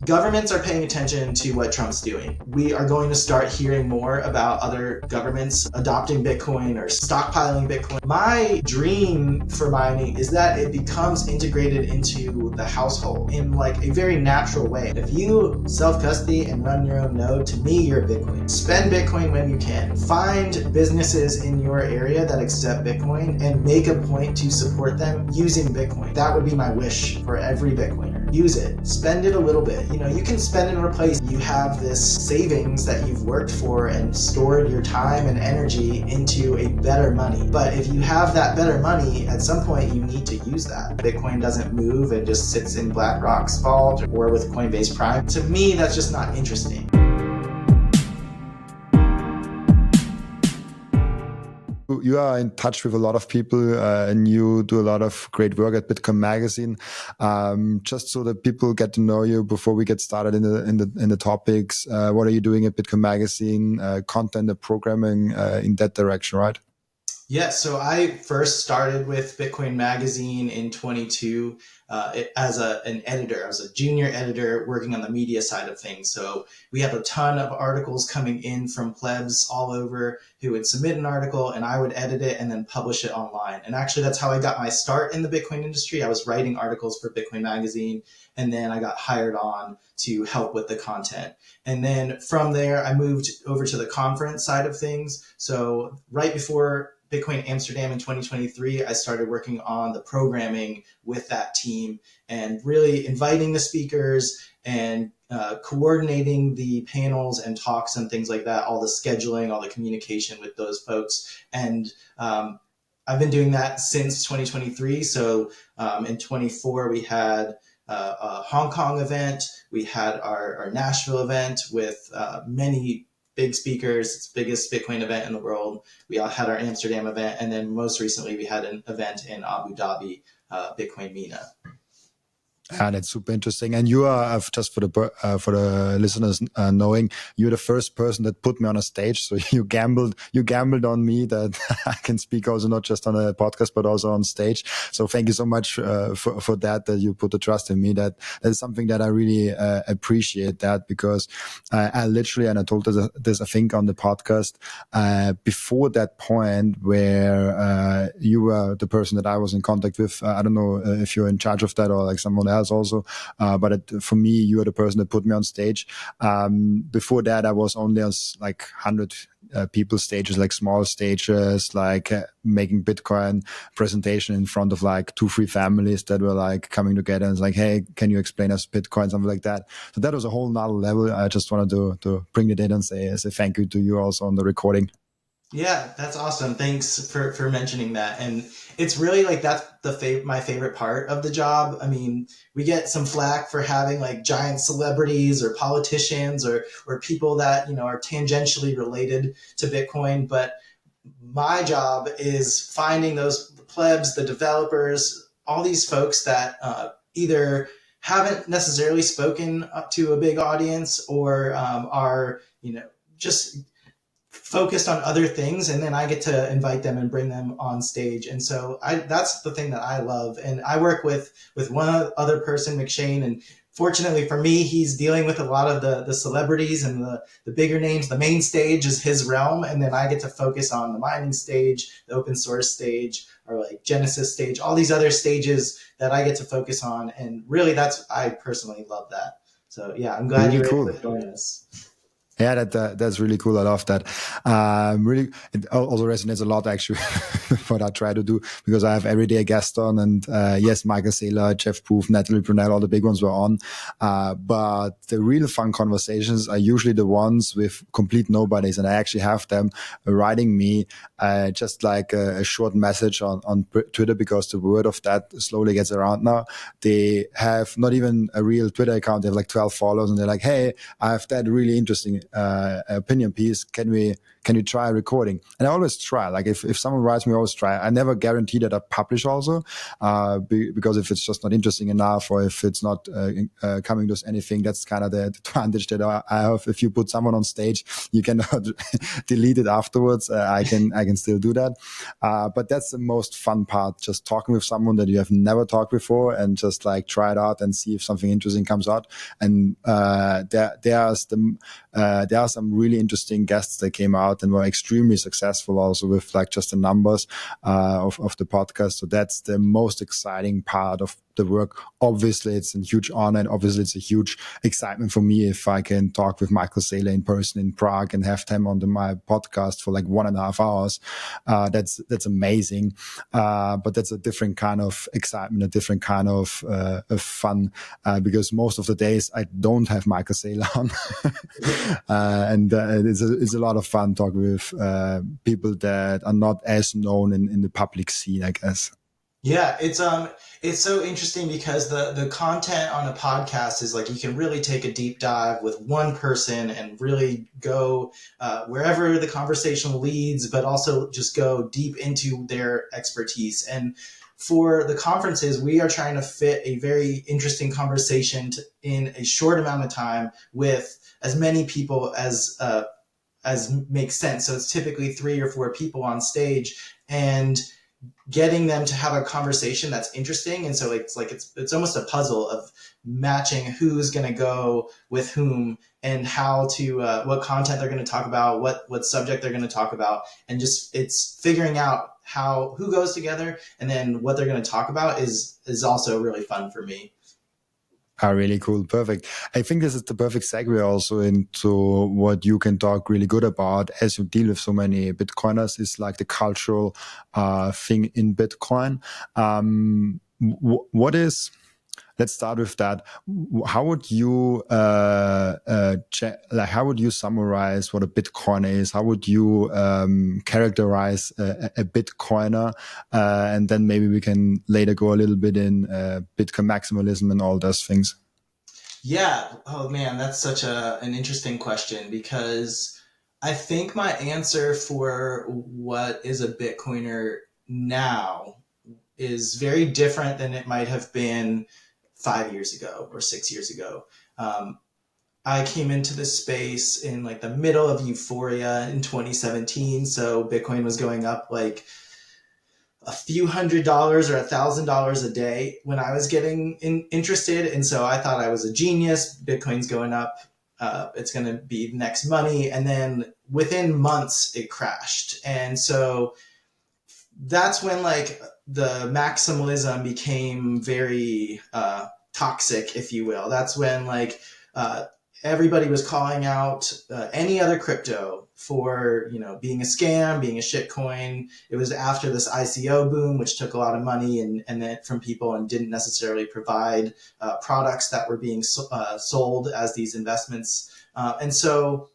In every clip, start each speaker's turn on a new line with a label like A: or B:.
A: Governments are paying attention to what Trump's doing. We are going to start hearing more about other governments adopting Bitcoin or stockpiling Bitcoin. My dream for mining is that it becomes integrated into the household in like a very natural way. If you self-custody and run your own node, to me, you're Bitcoin. Spend Bitcoin when you can. Find businesses in your area that accept Bitcoin and make a point to support them using Bitcoin. That would be my wish for every Bitcoiner. Use it. Spend it a little bit. You can spend and replace. You have this savings that you've worked for and stored your time and energy into a better money. But if you have that better money, at some point you need to use that. Bitcoin doesn't move and just sits in BlackRock's vault or with Coinbase Prime. To me, that's just not interesting.
B: You are in touch with a lot of people and you do a lot of great work at Bitcoin Magazine. Just so that people get to know you before we get started in the topics, what are you doing at Bitcoin Magazine? Content and programming in that direction, right?
A: Yeah, so I first started with Bitcoin Magazine in 22 as an editor. I was a junior editor working on the media side of things. So we had a ton of articles coming in from plebs all over who would submit an article and I would edit it and then publish it online. And actually, that's how I got my start in the Bitcoin industry. I was writing articles for Bitcoin Magazine, and then I got hired on to help with the content. And then from there, I moved over to the conference side of things. So right before Bitcoin Amsterdam in 2023, I started working on the programming with that team and really inviting the speakers and coordinating the panels and talks and things like that, all the scheduling, all the communication with those folks. And I've been doing that since 2023. So in 24, we had a Hong Kong event. We had our Nashville event with many big speakers. It's the biggest Bitcoin event in the world. We all had our Amsterdam event. And then most recently, we had an event in Abu Dhabi, Bitcoin MENA.
B: And it's super interesting. And you are, just for the listeners knowing, you're the first person that put me on a stage. So you gambled on me that I can speak also not just on a podcast but also on stage. So thank you so much for that you put the trust in me. That is something that I really appreciate, that because I literally, and I told this I think on the podcast before that point where you were the person that I was in contact with. I don't know if you're in charge of that or like someone else also, but for me, you are the person that put me on stage. Before that, I was only on like 100 people stages, like small stages, like making Bitcoin presentation in front of like 2-3 families that were like coming together and it's like, hey, can you explain us Bitcoin, something like that. So that was a whole nother level. I just wanted to bring it in and say thank you to you also on the recording.
A: Yeah, that's awesome. Thanks for mentioning that. And it's really like that's my favorite part of the job. I mean, we get some flack for having like giant celebrities or politicians or people that, are tangentially related to Bitcoin. But my job is finding those plebs, the developers, all these folks that either haven't necessarily spoken to a big audience or are, just focused on other things, and then I get to invite them and bring them on stage. And so that's the thing that I love. And I work with one other person, McShane, and fortunately for me, he's dealing with a lot of the celebrities and the bigger names. The main stage is his realm, and then I get to focus on the mining stage, the open source stage, or like Genesis stage, all these other stages that I get to focus on. And really, I personally love that. So yeah, I'm glad
B: Really
A: you
B: cool.
A: were able to join us.
B: Yeah, that's really cool. I love that. Really, it also resonates a lot actually what I try to do, because I have everyday guests on, and yes, Michael Saylor, Jeff Poof, Natalie Brunel, all the big ones were on. But the real fun conversations are usually the ones with complete nobodies, and I actually have them writing me just like a short message on Twitter, because the word of that slowly gets around now. They have not even a real Twitter account. They have like 12 followers, and they're like, hey, I have that really interesting opinion piece. Can we can you try recording? And I always try. Like if someone writes me, I always try. I never guarantee that I publish also, because if it's just not interesting enough, or if it's not coming to anything, that's kind of the advantage that I have. If you put someone on stage, you cannot delete it afterwards. I can still do that. But that's the most fun part, just talking with someone that you have never talked before, and just like try it out and see if something interesting comes out. And there are some really interesting guests that came out and were extremely successful also with like just the numbers of the podcast. So that's the most exciting part of the work. Obviously, it's a huge honor, and obviously it's a huge excitement for me if I can talk with Michael Seyr in person in Prague and have him on my podcast for like 1.5 hours. That's amazing. But that's a different kind of excitement, a different kind of fun, because most of the days I don't have Michael Seyr on. And it's a lot of fun talking with people that are not as known in the public scene, I guess.
A: Yeah, it's so interesting because the content on a podcast is like you can really take a deep dive with one person and really go wherever the conversation leads, but also just go deep into their expertise. And for the conferences, we are trying to fit a very interesting conversation in a short amount of time with as many people as makes sense. So it's typically 3 or 4 people on stage, and getting them to have a conversation that's interesting. And so it's almost a puzzle of matching who's going to go with whom, and how to what content they're going to talk about, what subject they're going to talk about, and just it's figuring out who goes together, and then what they're going to talk about is also really fun for me.
B: Really cool. Perfect. I think this is the perfect segue also into what you can talk really good about, as you deal with so many Bitcoiners, is like the cultural thing in Bitcoin. Let's start with that. How would you how would you summarize what a Bitcoiner is? How would you characterize a Bitcoiner? And then maybe we can later go a little bit in Bitcoin maximalism and all those things.
A: Yeah. Oh man, that's such an interesting question, because I think my answer for what is a Bitcoiner now is very different than it might have been 5 years ago or 6 years ago. I came into this space in like the middle of euphoria in 2017. So Bitcoin was going up like a few $100s or $1,000 a day when I was getting interested. And so I thought I was a genius. Bitcoin's going up. It's going to be next money. And then within months, it crashed. And so that's when like the maximalism became very toxic, if you will. That's when like everybody was calling out any other crypto for, being a scam, being a shitcoin. It was after this ICO boom, which took a lot of money and then from people and didn't necessarily provide products that were being sold as these investments. And so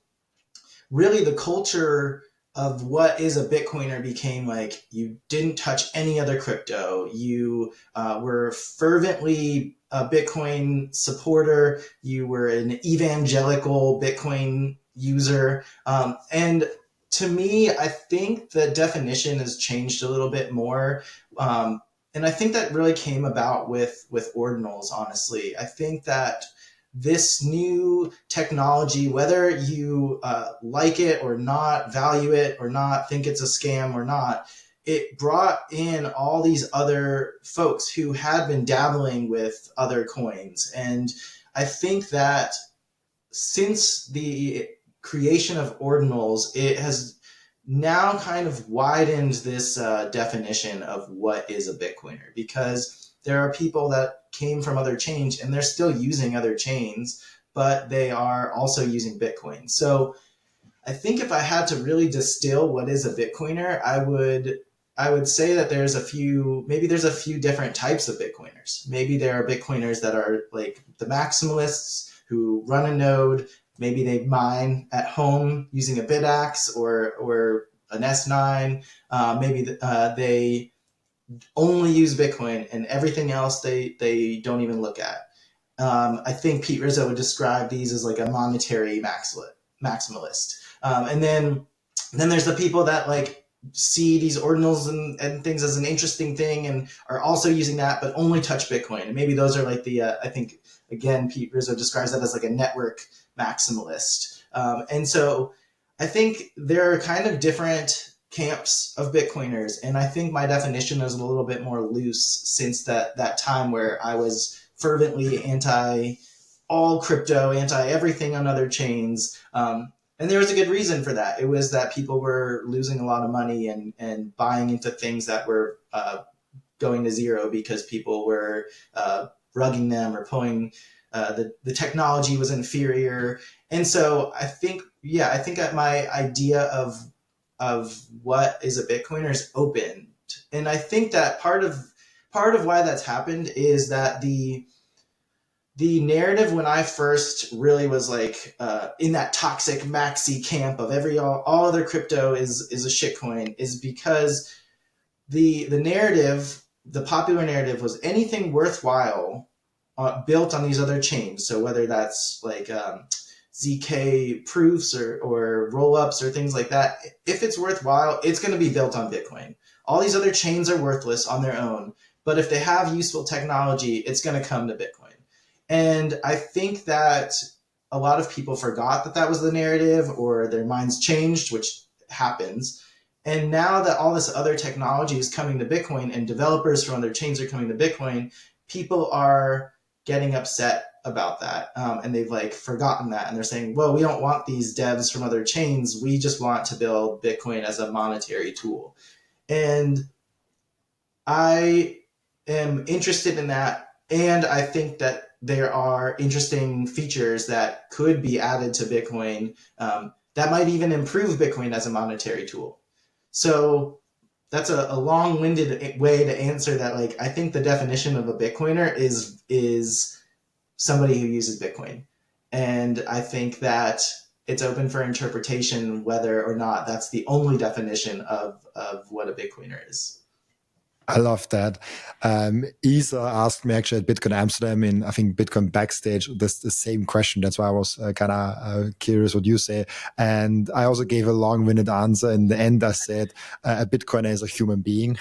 A: really the culture of what is a Bitcoiner became like you didn't touch any other crypto. You were fervently a Bitcoin supporter. You were an evangelical Bitcoin user. And to me, I think the definition has changed a little bit more. And I think that really came about with ordinals, honestly. I think that this new technology, whether you like it or not, value it or not, think it's a scam or not, it brought in all these other folks who had been dabbling with other coins. And I think that since the creation of ordinals, it has now kind of widened this definition of what is a Bitcoiner, because there are people that came from other chains and they're still using other chains, but they are also using Bitcoin. So I think if I had to really distill what is a Bitcoiner, I would say that there's a few different types of Bitcoiners. Maybe there are Bitcoiners that are like the maximalists who run a node. Maybe they mine at home using a BitAxe or an S9. Maybe they only use Bitcoin and everything else they don't even look at. I think Pete Rizzo would describe these as like a monetary maximalist. And then then there's the people that like see these ordinals and things as an interesting thing and are also using that, but only touch Bitcoin. And maybe those are like the, I think, again, Pete Rizzo describes that as like a network maximalist. And so I think there are kind of different camps of Bitcoiners. And I think my definition is a little bit more loose since that time where I was fervently anti all crypto, anti everything on other chains. And there was a good reason for that. It was that people were losing a lot of money and buying into things that were going to zero because people were rugging them or pulling the technology was inferior. And so I think that my idea of what is a Bitcoiner is open. And I think that part of why that's happened is that the narrative when I first really was like in that toxic maxi camp of all other crypto is a shitcoin is because the narrative, the popular narrative was anything worthwhile built on these other chains. So whether that's like ZK proofs or roll-ups or things like that, if it's worthwhile, it's going to be built on Bitcoin. All these other chains are worthless on their own, but if they have useful technology, it's going to come to Bitcoin. And I think that a lot of people forgot that was the narrative or their minds changed, which happens. And now that all this other technology is coming to Bitcoin and developers from other chains are coming to Bitcoin, people are getting upset about that. And they've like forgotten that. And they're saying, well, we don't want these devs from other chains. We just want to build Bitcoin as a monetary tool. And I am interested in that. And I think that there are interesting features that could be added to Bitcoin that might even improve Bitcoin as a monetary tool. So that's a long-winded way to answer that. Like, I think the definition of a Bitcoiner is somebody who uses Bitcoin. And I think that it's open for interpretation whether or not that's the only definition of what a Bitcoiner is.
B: I love that. Isa asked me actually at Bitcoin Amsterdam in, I think, Bitcoin Backstage, the same question. That's why I was kind of curious what you say. And I also gave a long-winded answer. In the end, I said a Bitcoiner is a human being.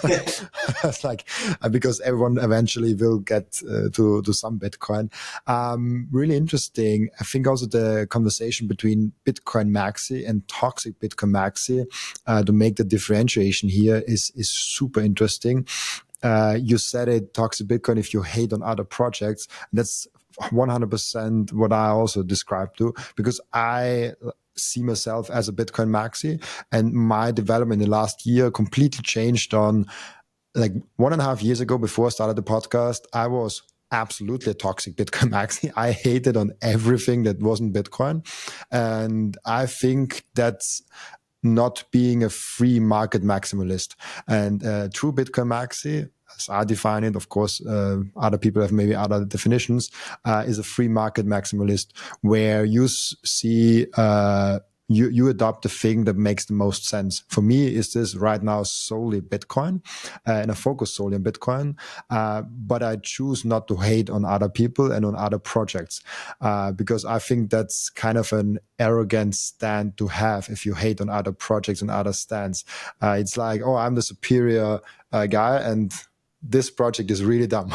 B: It's like, because everyone eventually will get to some Bitcoin. Really interesting. I think also the conversation between Bitcoin Maxi and toxic Bitcoin Maxi to make the differentiation here is super interesting. You said it, toxic Bitcoin, if you hate on other projects, that's 100% what I also describe to, because I see myself as a Bitcoin maxi, and my development in the last year completely changed on like 1.5 years ago. Before I started the podcast, I was absolutely a toxic Bitcoin maxi. I hated on everything that wasn't Bitcoin. And I think that's not being a free market maximalist. And true Bitcoin maxi, as I define it, of course, other people have maybe other definitions, is a free market maximalist where you see you adopt the thing that makes the most sense. For me, is this right now solely Bitcoin, and I focus solely on Bitcoin, but I choose not to hate on other people and on other projects, because I think that's kind of an arrogant stand to have if you hate on other projects and other stands. It's like, oh, I'm the superior guy, and this project is really dumb.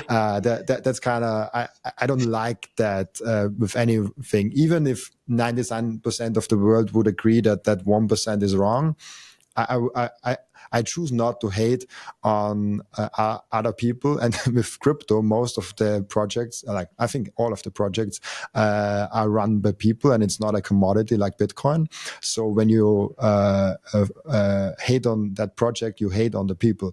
B: That's kind of, I don't like that with anything. Even if 99% of the world would agree that 1% is wrong, I choose not to hate on other people. And with crypto, most of the projects, like I think all of the projects, are run by people, and it's not a commodity like Bitcoin. So when you hate on that project, you hate on the people.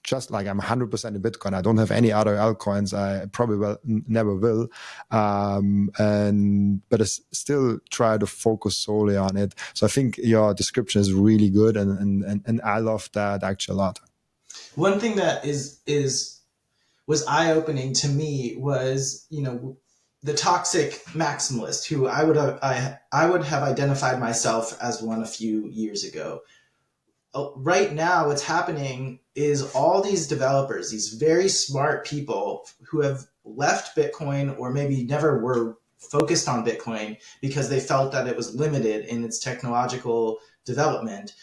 B: Just like I'm 100% in Bitcoin, I don't have any other altcoins. I probably never will. But I still try to focus solely on it. So I think your description is really good, and I love that actually a lot.
A: One thing that was eye-opening to me was, the toxic maximalist, who I would have identified myself as one a few years ago. Right now, what's happening is all these developers, these very smart people who have left Bitcoin or maybe never were focused on Bitcoin because they felt that it was limited in its technological development,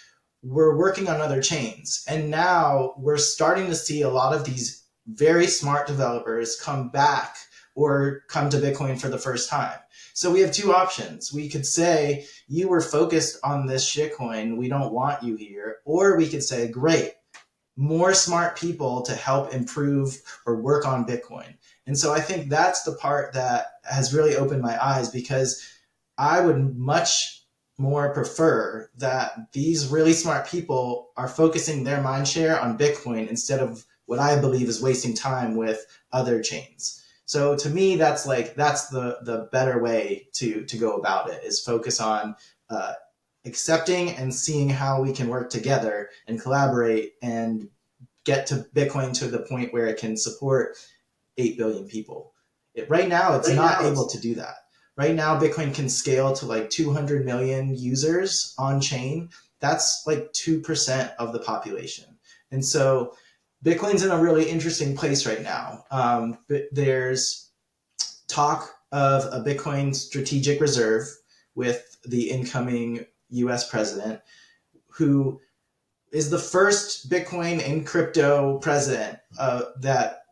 A: were working on other chains. And now we're starting to see a lot of these very smart developers come back or come to Bitcoin for the first time. So we have two options. We could say, you were focused on this shitcoin, we don't want you here. Or we could say, great, more smart people to help improve or work on Bitcoin. And so I think that's the part that has really opened my eyes, because I would much more prefer that these really smart people are focusing their mind share on Bitcoin instead of what I believe is wasting time with other chains. So to me, that's the better way to go about it, is focus on accepting and seeing how we can work together and collaborate and get to Bitcoin to the point where it can support 8 billion people. Right now, it's not able to do that. Right now, Bitcoin can scale to like 200 million users on chain. That's like 2% of the population. And so Bitcoin's in a really interesting place right now. There's talk of a Bitcoin strategic reserve with the incoming US president, who is the first Bitcoin and crypto president that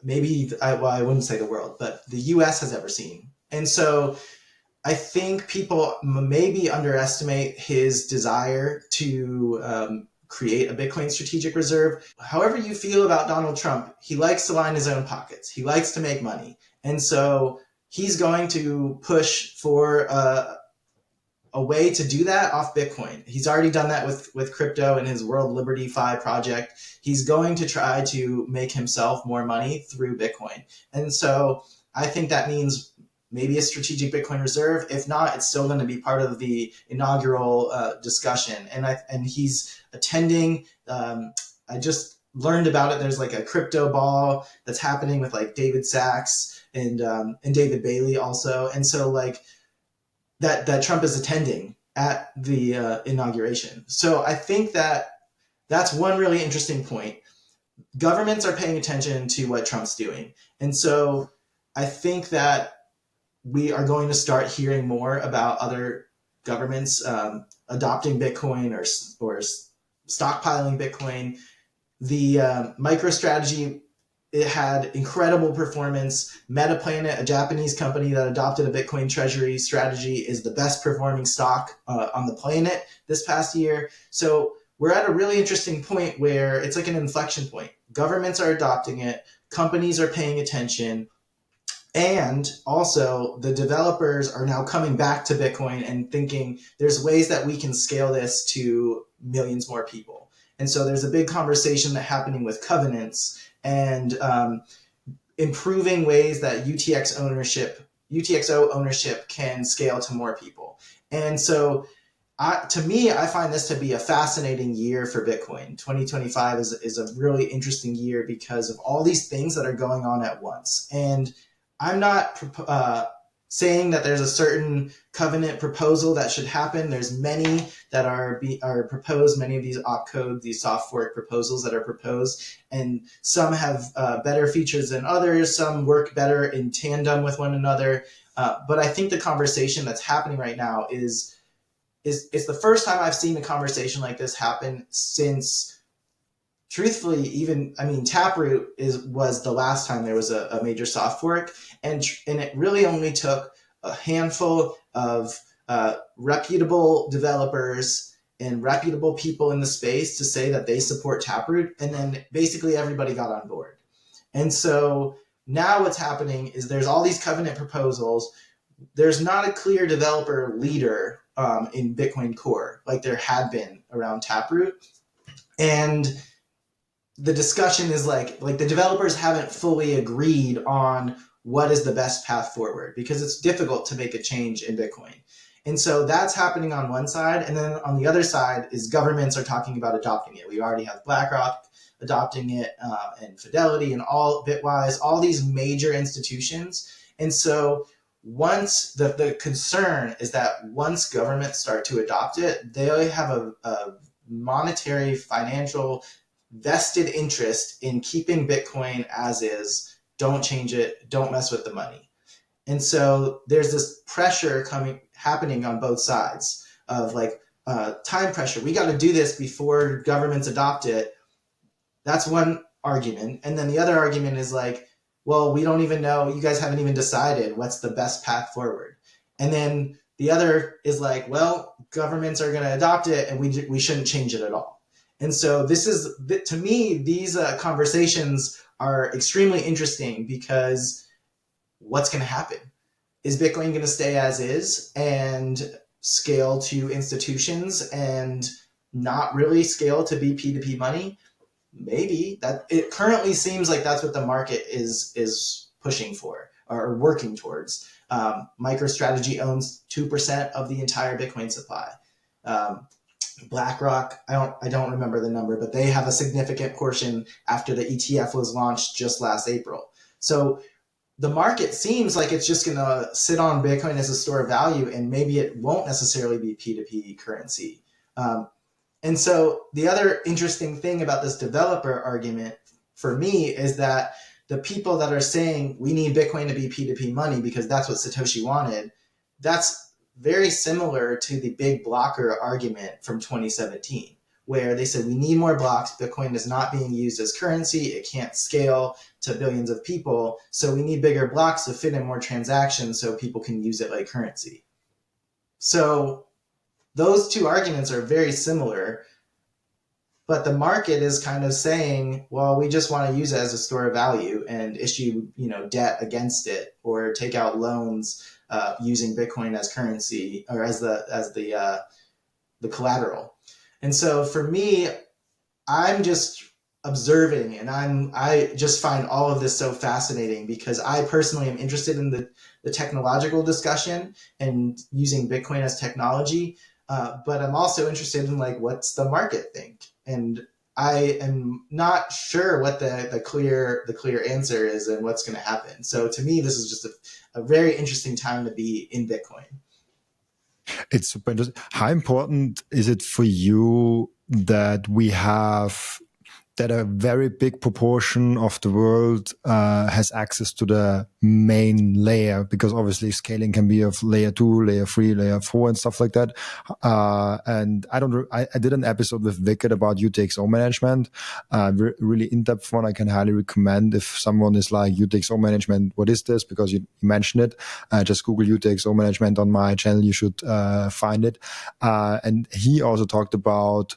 A: maybe, I wouldn't say the world, but the US has ever seen. And so I think people maybe underestimate his desire to create a Bitcoin strategic reserve. However you feel about Donald Trump, he likes to line his own pockets. He likes to make money. And so he's going to push for a way to do that off Bitcoin. He's already done that with crypto and his World Liberty Fi project. He's going to try to make himself more money through Bitcoin. And so I think that means maybe a strategic Bitcoin reserve. If not, it's still going to be part of the inaugural discussion. And he's attending. I just learned about it. There's like a crypto ball that's happening with like David Sachs and David Bailey also. And so like that Trump is attending at the inauguration. So I think that's one really interesting point. Governments are paying attention to what Trump's doing. And so I think that we are going to start hearing more about other governments adopting Bitcoin or stockpiling Bitcoin. The MicroStrategy, it had incredible performance. MetaPlanet, a Japanese company that adopted a Bitcoin treasury strategy, is the best performing stock on the planet this past year. So we're at a really interesting point where it's like an inflection point. Governments are adopting it. Companies are paying attention. And also the developers are now coming back to Bitcoin and thinking there's ways that we can scale this to millions more people. And so there's a big conversation that's happening with covenants and improving ways that UTXO ownership can scale to more people. And so to me, I find this to be a fascinating year for Bitcoin. 2025 is a really interesting year because of all these things that are going on at once. And I'm not saying that there's a certain covenant proposal that should happen. There's many that are proposed, many of these opcode, these soft fork proposals that are proposed, and some have better features than others. Some work better in tandem with one another. But I think the conversation that's happening right now is it's the first time I've seen a conversation like this happen since, truthfully, Taproot was the last time there was a major soft fork, and it really only took a handful of reputable developers and reputable people in the space to say that they support Taproot, and then basically everybody got on board. And so now what's happening is there's all these covenant proposals. There's not a clear developer leader in Bitcoin Core like there had been around Taproot, and the discussion is like the developers haven't fully agreed on what is the best path forward, because it's difficult to make a change in Bitcoin. And so that's happening on one side. And then on the other side is governments are talking about adopting it. We already have BlackRock adopting it, and Fidelity and all Bitwise, all these major institutions. And so once the concern is that once governments start to adopt it, they have a monetary, financial, vested interest in keeping Bitcoin as is. Don't change it. Don't mess with the money. And so there's this pressure happening on both sides of like time pressure. We got to do this before governments adopt it. That's one argument. And then the other argument is like, well, we don't even know. You guys haven't even decided what's the best path forward. And then the other is like, well, governments are going to adopt it and we shouldn't change it at all. And so this is, to me, these conversations are extremely interesting because what's going to happen? Is Bitcoin going to stay as is and scale to institutions and not really scale to be P2P money? Maybe. That it currently seems like that's what the market is pushing for or working towards. MicroStrategy owns 2% of the entire Bitcoin supply. BlackRock, I don't remember the number, but they have a significant portion after the ETF was launched just last April. So the market seems like it's just going to sit on Bitcoin as a store of value, and maybe it won't necessarily be P2P currency. And so the other interesting thing about this developer argument for me is that the people that are saying we need Bitcoin to be P2P money because that's what Satoshi wanted, that's very similar to the big blocker argument from 2017, where they said we need more blocks. Bitcoin is not being used as currency. It can't scale to billions of people. So we need bigger blocks to fit in more transactions so people can use it like currency. So those two arguments are very similar, but the market is kind of saying, well, we just want to use it as a store of value and issue, debt against it or take out loans using Bitcoin as currency or as the collateral. And so for me, I'm just observing, and I just find all of this so fascinating because I personally am interested in the technological discussion and using Bitcoin as technology. But I'm also interested in like, what's the market think? And I am not sure what the clear answer is and what's going to happen. So to me, this is just a very interesting time to be in Bitcoin.
B: It's super interesting. How important is it for you that that a very big proportion of the world has access to the main layer, because obviously scaling can be of layer 2, layer 3, layer 4 and stuff like that. And I did an episode with Wicked about UTXO management, really in-depth one. I can highly recommend if someone is like, UTXO management, what is this? Because you mentioned it. Just Google UTXO management on my channel. You should find it. And he also talked about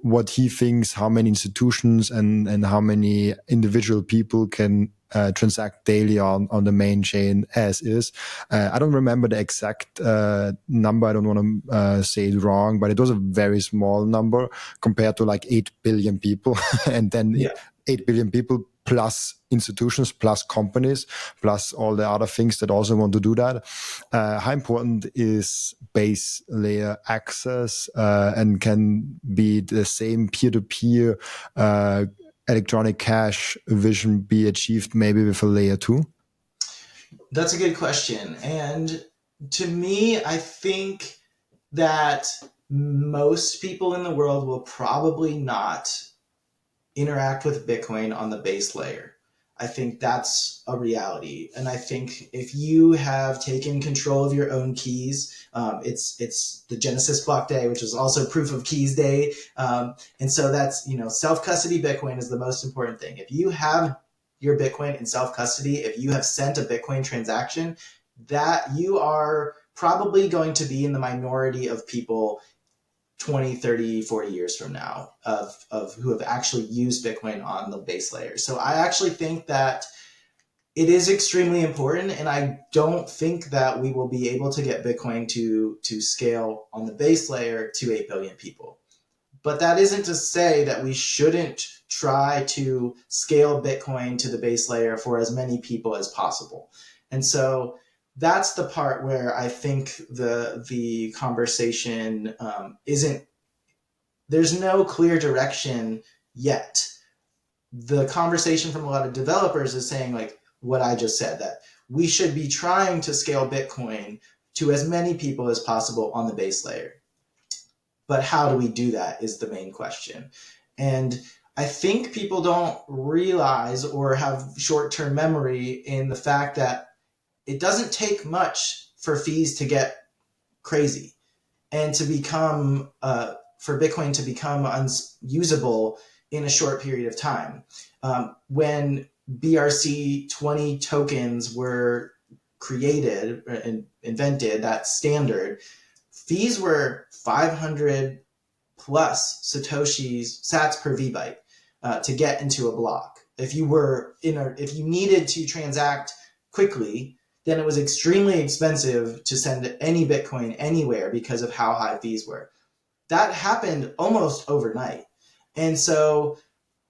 B: what he thinks, how many institutions and how many individual people can transact daily on the main chain as is. I don't remember the exact number. I don't want to say it wrong, but it was a very small number compared to like 8 billion people. And then 8 billion people plus institutions, plus companies, plus all the other things that also want to do that. How important is base layer access and can be the same peer-to-peer electronic cash vision be achieved maybe with a layer 2?
A: That's a good question. And to me, I think that most people in the world will probably not interact with Bitcoin on the base layer. I think that's a reality. And I think if you have taken control of your own keys, it's the Genesis block day, which is also proof of keys day. And so that's, self-custody Bitcoin is the most important thing. If you have your Bitcoin in self-custody, if you have sent a Bitcoin transaction, that you are probably going to be in the minority of people 20, 30, 40 years from now of who have actually used Bitcoin on the base layer. So I actually think that it is extremely important, and I don't think that we will be able to get Bitcoin to scale on the base layer to 8 billion people. But that isn't to say that we shouldn't try to scale Bitcoin to the base layer for as many people as possible. And so that's the part where I think the conversation isn't, there's no clear direction yet. The conversation from a lot of developers is saying like what I just said, that we should be trying to scale Bitcoin to as many people as possible on the base layer. But how do we do that is the main question. And I think people don't realize or have short-term memory in the fact that it doesn't take much for fees to get crazy and to become for Bitcoin to become unusable in a short period of time. When BRC20 tokens were created and invented, that standard, fees were 500 plus sats per vbyte to get into a block. If you needed to transact quickly, then it was extremely expensive to send any Bitcoin anywhere because of how high fees were. That happened almost overnight. And so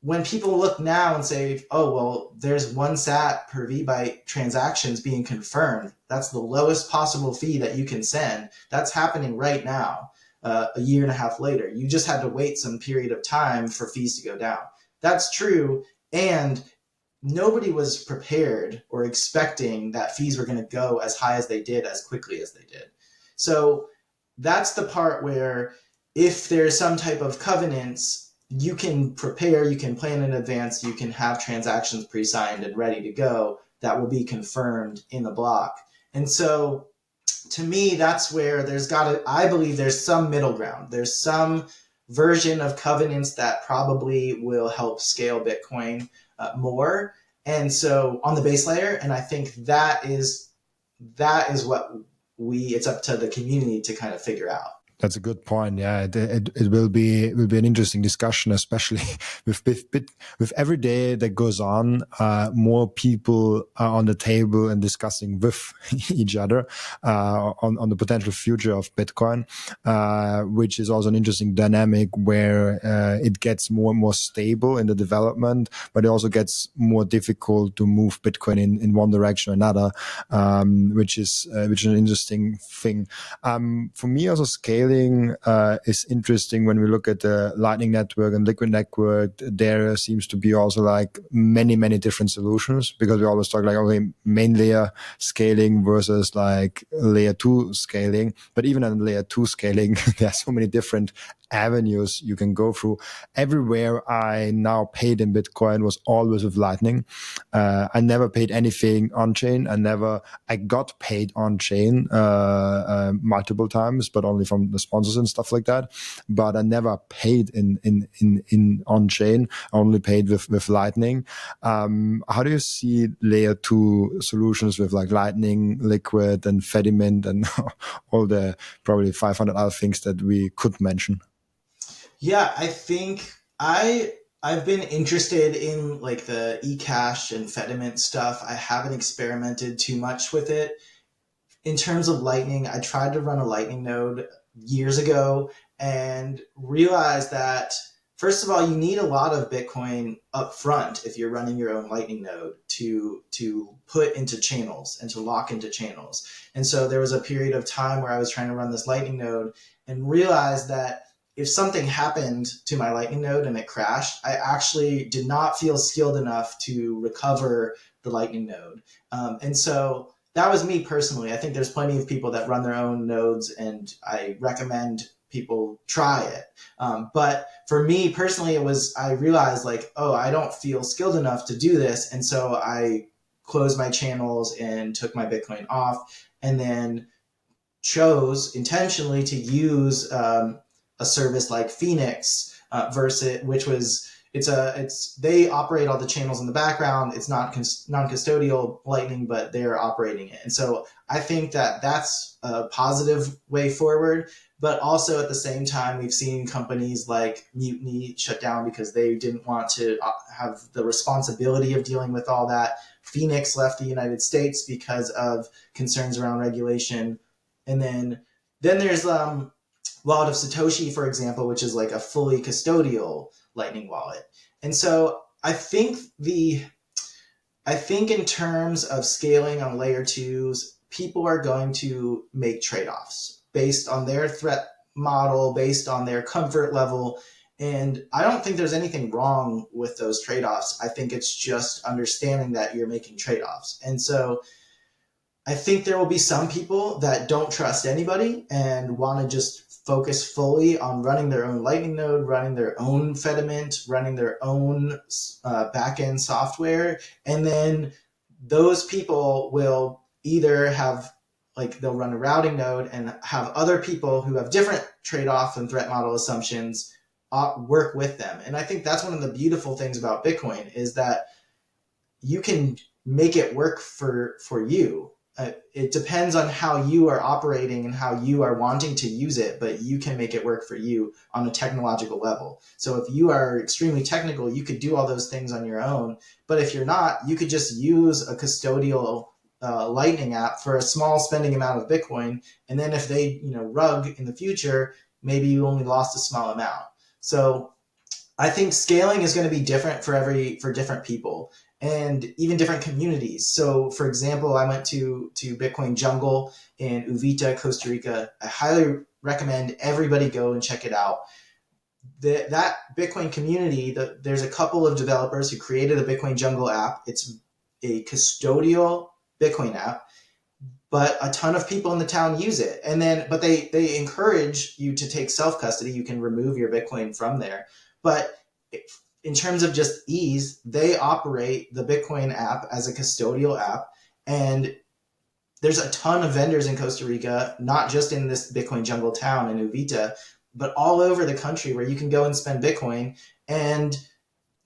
A: when people look now and say, oh, well, there's 1 sat per vbyte transactions being confirmed, that's the lowest possible fee that you can send. That's happening right now, a year and a half later. You just had to wait some period of time for fees to go down. That's true. And nobody was prepared or expecting that fees were going to go as high as they did, as quickly as they did. So that's the part where if there's some type of covenants, you can prepare, you can plan in advance, you can have transactions pre-signed and ready to go that will be confirmed in the block. And so to me, that's where I believe there's some middle ground. There's some version of covenants that probably will help scale Bitcoin more. And so on the base layer, and I think that is what it's up to the community to kind of figure out.
B: That's a good point. Yeah, it will be an interesting discussion, especially with every day that goes on. More people are on the table and discussing with each other on the potential future of Bitcoin, which is also an interesting dynamic where it gets more and more stable in the development, but it also gets more difficult to move Bitcoin in one direction or another, which is an interesting thing. For me, also scaling is interesting when we look at the Lightning Network and Liquid Network. There seems to be also like many different solutions, because we always talk like, okay, main layer scaling versus like layer 2 scaling. But even in layer 2 scaling, there are so many different avenues you can go through. Everywhere I now paid in Bitcoin was always with Lightning. I never paid anything on chain. I got paid on chain multiple times, but only from the sponsors and stuff like that. But I never paid in on chain. I only paid with Lightning. How do you see layer 2 solutions with like Lightning, Liquid, and Fedimint, and all the probably 500 other things that we could mention?
A: Yeah, I think I've been interested in like the eCash and Fedimint stuff. I haven't experimented too much with it. In terms of Lightning, I tried to run a Lightning node years ago and realized that, first of all, you need a lot of Bitcoin up front if you're running your own Lightning node to put into channels and to lock into channels. And so there was a period of time where I was trying to run this Lightning node and realized that if something happened to my Lightning node and it crashed, I actually did not feel skilled enough to recover the Lightning node. And so that was me personally. I think there's plenty of people that run their own nodes, and I recommend people try it. But for me personally, I realized like, oh, I don't feel skilled enough to do this. And so I closed my channels and took my Bitcoin off, and then chose intentionally to use a service like Phoenix they operate all the channels in the background. It's not non-custodial Lightning, but they're operating it. And so I think that that's a positive way forward. But also at the same time, we've seen companies like Mutiny shut down because they didn't want to have the responsibility of dealing with all that. Phoenix left the United States because of concerns around regulation. And then there's Wallet of Satoshi, for example, which is like a fully custodial Lightning wallet. And so I think in terms of scaling on layer 2s, people are going to make trade-offs based on their threat model, based on their comfort level. And I don't think there's anything wrong with those trade-offs. I think it's just understanding that you're making trade-offs. And so I think there will be some people that don't trust anybody and want to just focus fully on running their own Lightning node, running their own Fediment, running their own backend software. And then those people will either have, like, they'll run a routing node and have other people who have different trade-off and threat model assumptions work with them. And I think that's one of the beautiful things about Bitcoin, is that you can make it work for you. It depends on how you are operating and how you are wanting to use it, but you can make it work for you on a technological level. So if you are extremely technical, you could do all those things on your own. But if you're not, you could just use a custodial Lightning app for a small spending amount of Bitcoin. And then if they, rug in the future, maybe you only lost a small amount. So I think scaling is going to be different for different people, and even different communities. So, for example, I went to Bitcoin Jungle in Uvita, Costa Rica. I highly recommend everybody go and check it out. That Bitcoin community, there's a couple of developers who created a Bitcoin Jungle app. It's a custodial Bitcoin app, but a ton of people in the town use it. And then, but they encourage you to take self-custody. You can remove your Bitcoin from there. But in terms of just ease, they operate the Bitcoin app as a custodial app. And there's a ton of vendors in Costa Rica, not just in this Bitcoin Jungle town in Uvita, but all over the country where you can go and spend Bitcoin and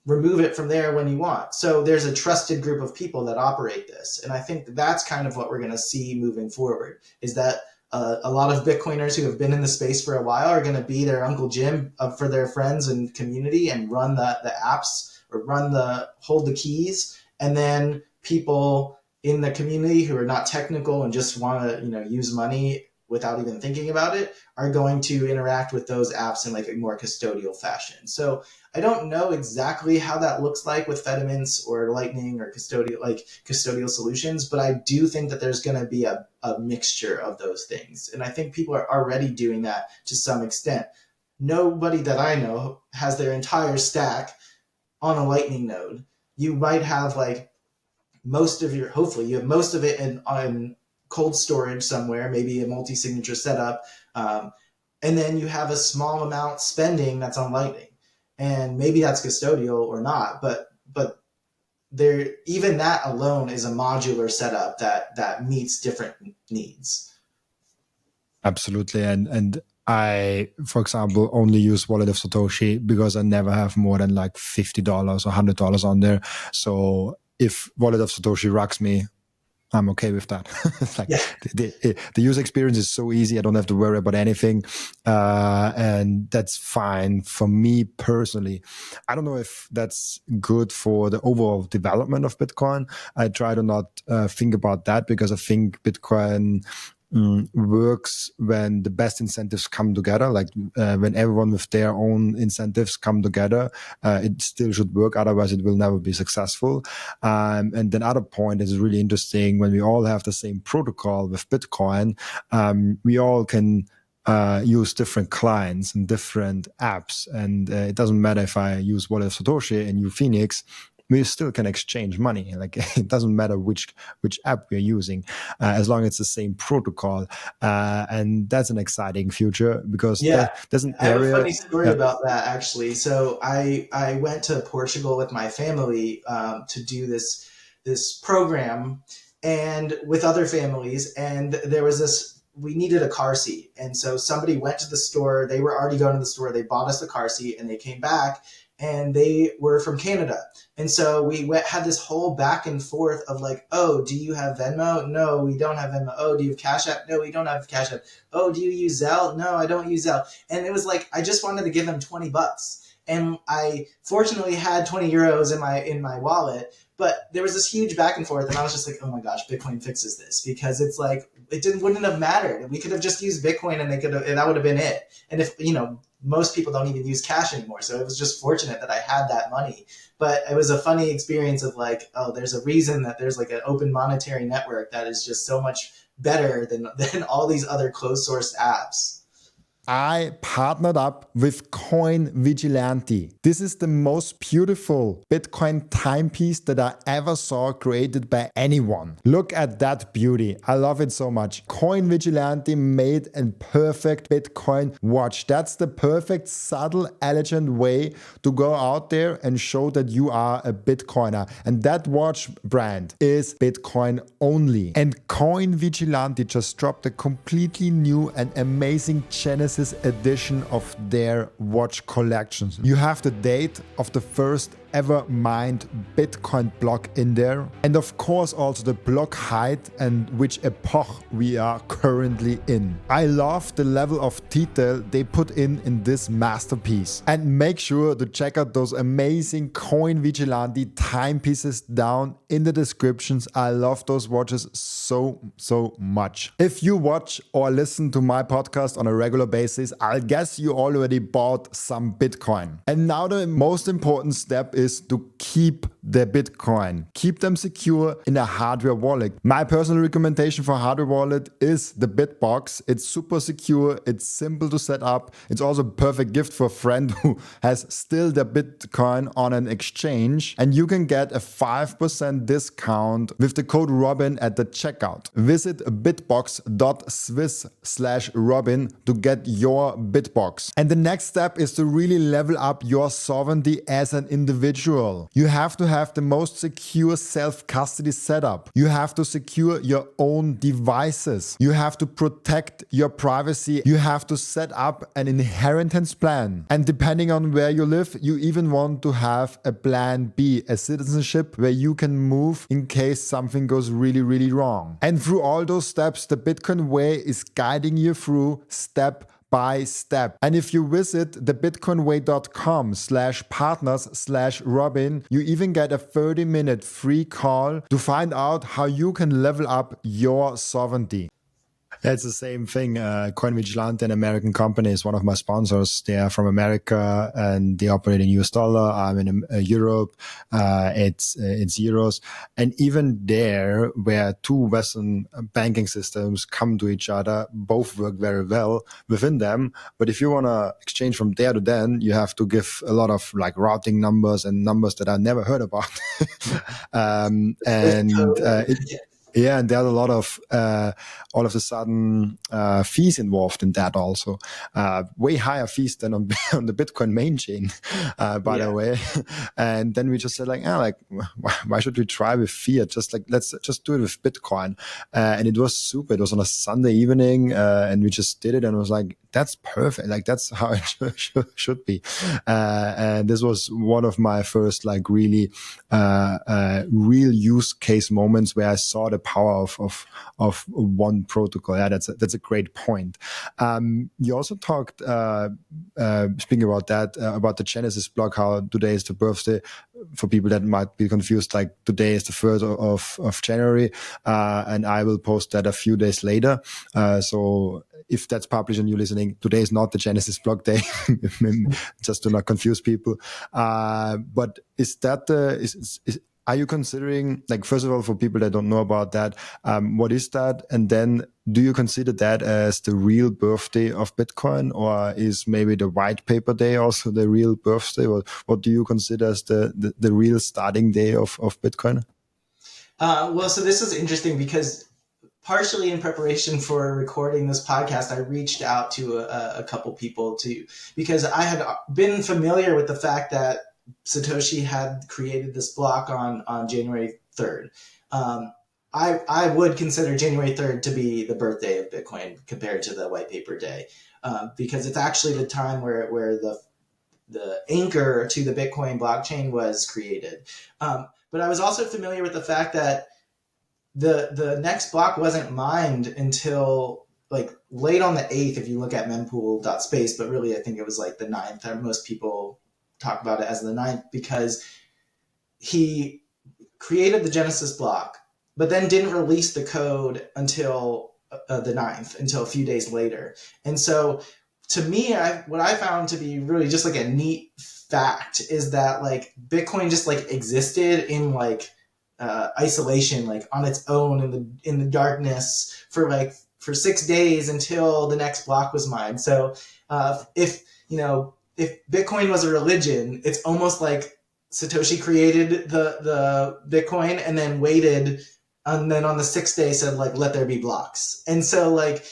A: remove it from there when you want. So there's a trusted group of people that operate this. And I think that's kind of what we're going to see moving forward, is that a lot of Bitcoiners who have been in the space for a while are going to be their Uncle Jim for their friends and community and run the apps, or hold the keys. And then people in the community who are not technical and just want to, use money without even thinking about it are going to interact with those apps in like a more custodial fashion. So I don't know exactly how that looks like with Fedimints or Lightning or custodial solutions, but I do think that there's going to be a mixture of those things. And I think people are already doing that to some extent. Nobody that I know has their entire stack on a Lightning node. You might have hopefully you have most of it on cold storage somewhere, maybe a multi-signature setup. And then you have a small amount spending that's on Lightning. And maybe that's custodial or not, but there, even that alone is a modular setup that meets different needs.
B: Absolutely. And I, for example, only use Wallet of Satoshi because I never have more than like $50 or $100 on there. So if Wallet of Satoshi rocks me, I'm okay with that. It's like, the user experience is so easy. I don't have to worry about anything. And that's fine for me personally. I don't know if that's good for the overall development of Bitcoin. I try to not think about that, because I think Bitcoin works when the best incentives come together, like when everyone with their own incentives come together, it still should work. Otherwise, it will never be successful. And then other point is really interesting, when we all have the same protocol with Bitcoin, we all can use different clients and different apps. And it doesn't matter if I use Wallet of Satoshi and you Phoenix, we still can exchange money. Like, it doesn't matter which app we're using, as long as it's the same protocol. And that's an exciting future, because there's an area.
A: I have a funny story about that, actually. So I went to Portugal with my family to do this program, and with other families, and there was we needed a car seat. And so somebody went to the store, they were already going to the store, they bought us a car seat, and they came back, and they were from Canada. And so we had this whole back and forth of like, oh, do you have Venmo? No, we don't have Venmo. Oh, do you have Cash App? No, we don't have Cash App. Oh, do you use Zelle? No, I don't use Zelle. And it was like, I just wanted to give them $20. And I fortunately had 20 euros in my wallet, but there was this huge back and forth, and I was just like, oh my gosh, Bitcoin fixes this, because it's like, wouldn't have mattered. We could have just used Bitcoin, and that would have been it. And if, most people don't even use cash anymore. So it was just fortunate that I had that money. But it was a funny experience of like, oh, there's a reason that there's like an open monetary network that is just so much better than all these other closed source apps.
B: I partnered up with Coin Vigilante. This is the most beautiful Bitcoin timepiece that I ever saw created by anyone. Look at that beauty. I love it so much. Coin Vigilante made a perfect Bitcoin watch. That's the perfect, subtle, elegant way to go out there and show that you are a Bitcoiner. And that watch brand is Bitcoin only. And Coin Vigilante just dropped a completely new and amazing Genesis edition of their watch collections. You have the date of the first ever mined Bitcoin block in there. And of course also the block height and which epoch we are currently in. I love the level of detail they put in this masterpiece. And make sure to check out those amazing Coin Vigilante timepieces down in the descriptions. I love those watches so much. If you watch or listen to my podcast on a regular basis, I guess you already bought some Bitcoin. And now the most important step is to keep the Bitcoin. Keep them secure in a hardware wallet. My personal recommendation for hardware wallet is the BitBox. It's super secure. It's simple to set up. It's also a perfect gift for a friend who has still their Bitcoin on an exchange. And you can get a 5% discount with the code Robin at the checkout. Visit bitbox.swiss/Robin to get your BitBox. And the next step is to really level up your sovereignty as an individual. You have to have the most secure self-custody setup. You have to secure your own devices. You have to protect your privacy. You have to set up an inheritance plan. And depending on where you live, you even want to have a plan B, a citizenship where you can move in case something goes really wrong. And through all those steps, the Bitcoin way is guiding you through step by step. And if you visit thebitcoinway.com/partners/Robin, you even get a 30-minute free call to find out how you can level up your sovereignty. It's the same thing. Coin Vigilante, an American company, is one of my sponsors. They are from America and they operate in US dollar. I'm in Europe. It's euros. And even there, where two Western banking systems come to each other, both work very well within them. But if you want to exchange from there to then, you have to give a lot of like routing numbers and numbers that I never heard about. Yeah, and there's a lot of all of a sudden fees involved in that also. Way higher fees than on the Bitcoin main chain, by the way. And then we just said why should we try with fiat? Let's just do it with Bitcoin. And it was super. It was on a Sunday evening, and we just did it, and it was like, that's perfect. Like that's how it should be. And this was one of my first really real use case moments where I saw the power of one protocol. Yeah, that's a great point. You also talked, speaking about that, about the Genesis block, how today is the birthday. For people that might be confused, like today is the 3rd of January, and I will post that a few days later. So if that's published and you're listening, today is not the Genesis block day, just to not confuse people. But is that are you considering, first of all, for people that don't know about that, what is that? And then do you consider that as the real birthday of Bitcoin, or is maybe the white paper day also the real birthday? Or what do you consider as the real starting day of Bitcoin?
A: Well, so this is interesting because partially in preparation for recording this podcast, I reached out to a couple people because I had been familiar with the fact that Satoshi had created this block on January 3rd. I would consider January 3rd to be the birthday of Bitcoin compared to the white paper day, because it's actually the time where the anchor to the Bitcoin blockchain was created. But I was also familiar with the fact that the next block wasn't mined until late on the 8th, if you look at mempool.space, but really I think it was the 9th, or most people talk about it as the 9th, because he created the Genesis block, but then didn't release the code until the 9th, until a few days later. And so to me, what I found to be really just a neat fact is that Bitcoin just existed in isolation, on its own in the darkness for for 6 days until the next block was mined. So if Bitcoin was a religion, it's almost like Satoshi created the Bitcoin and then waited, and then on the 6th day said like, let there be blocks. And so like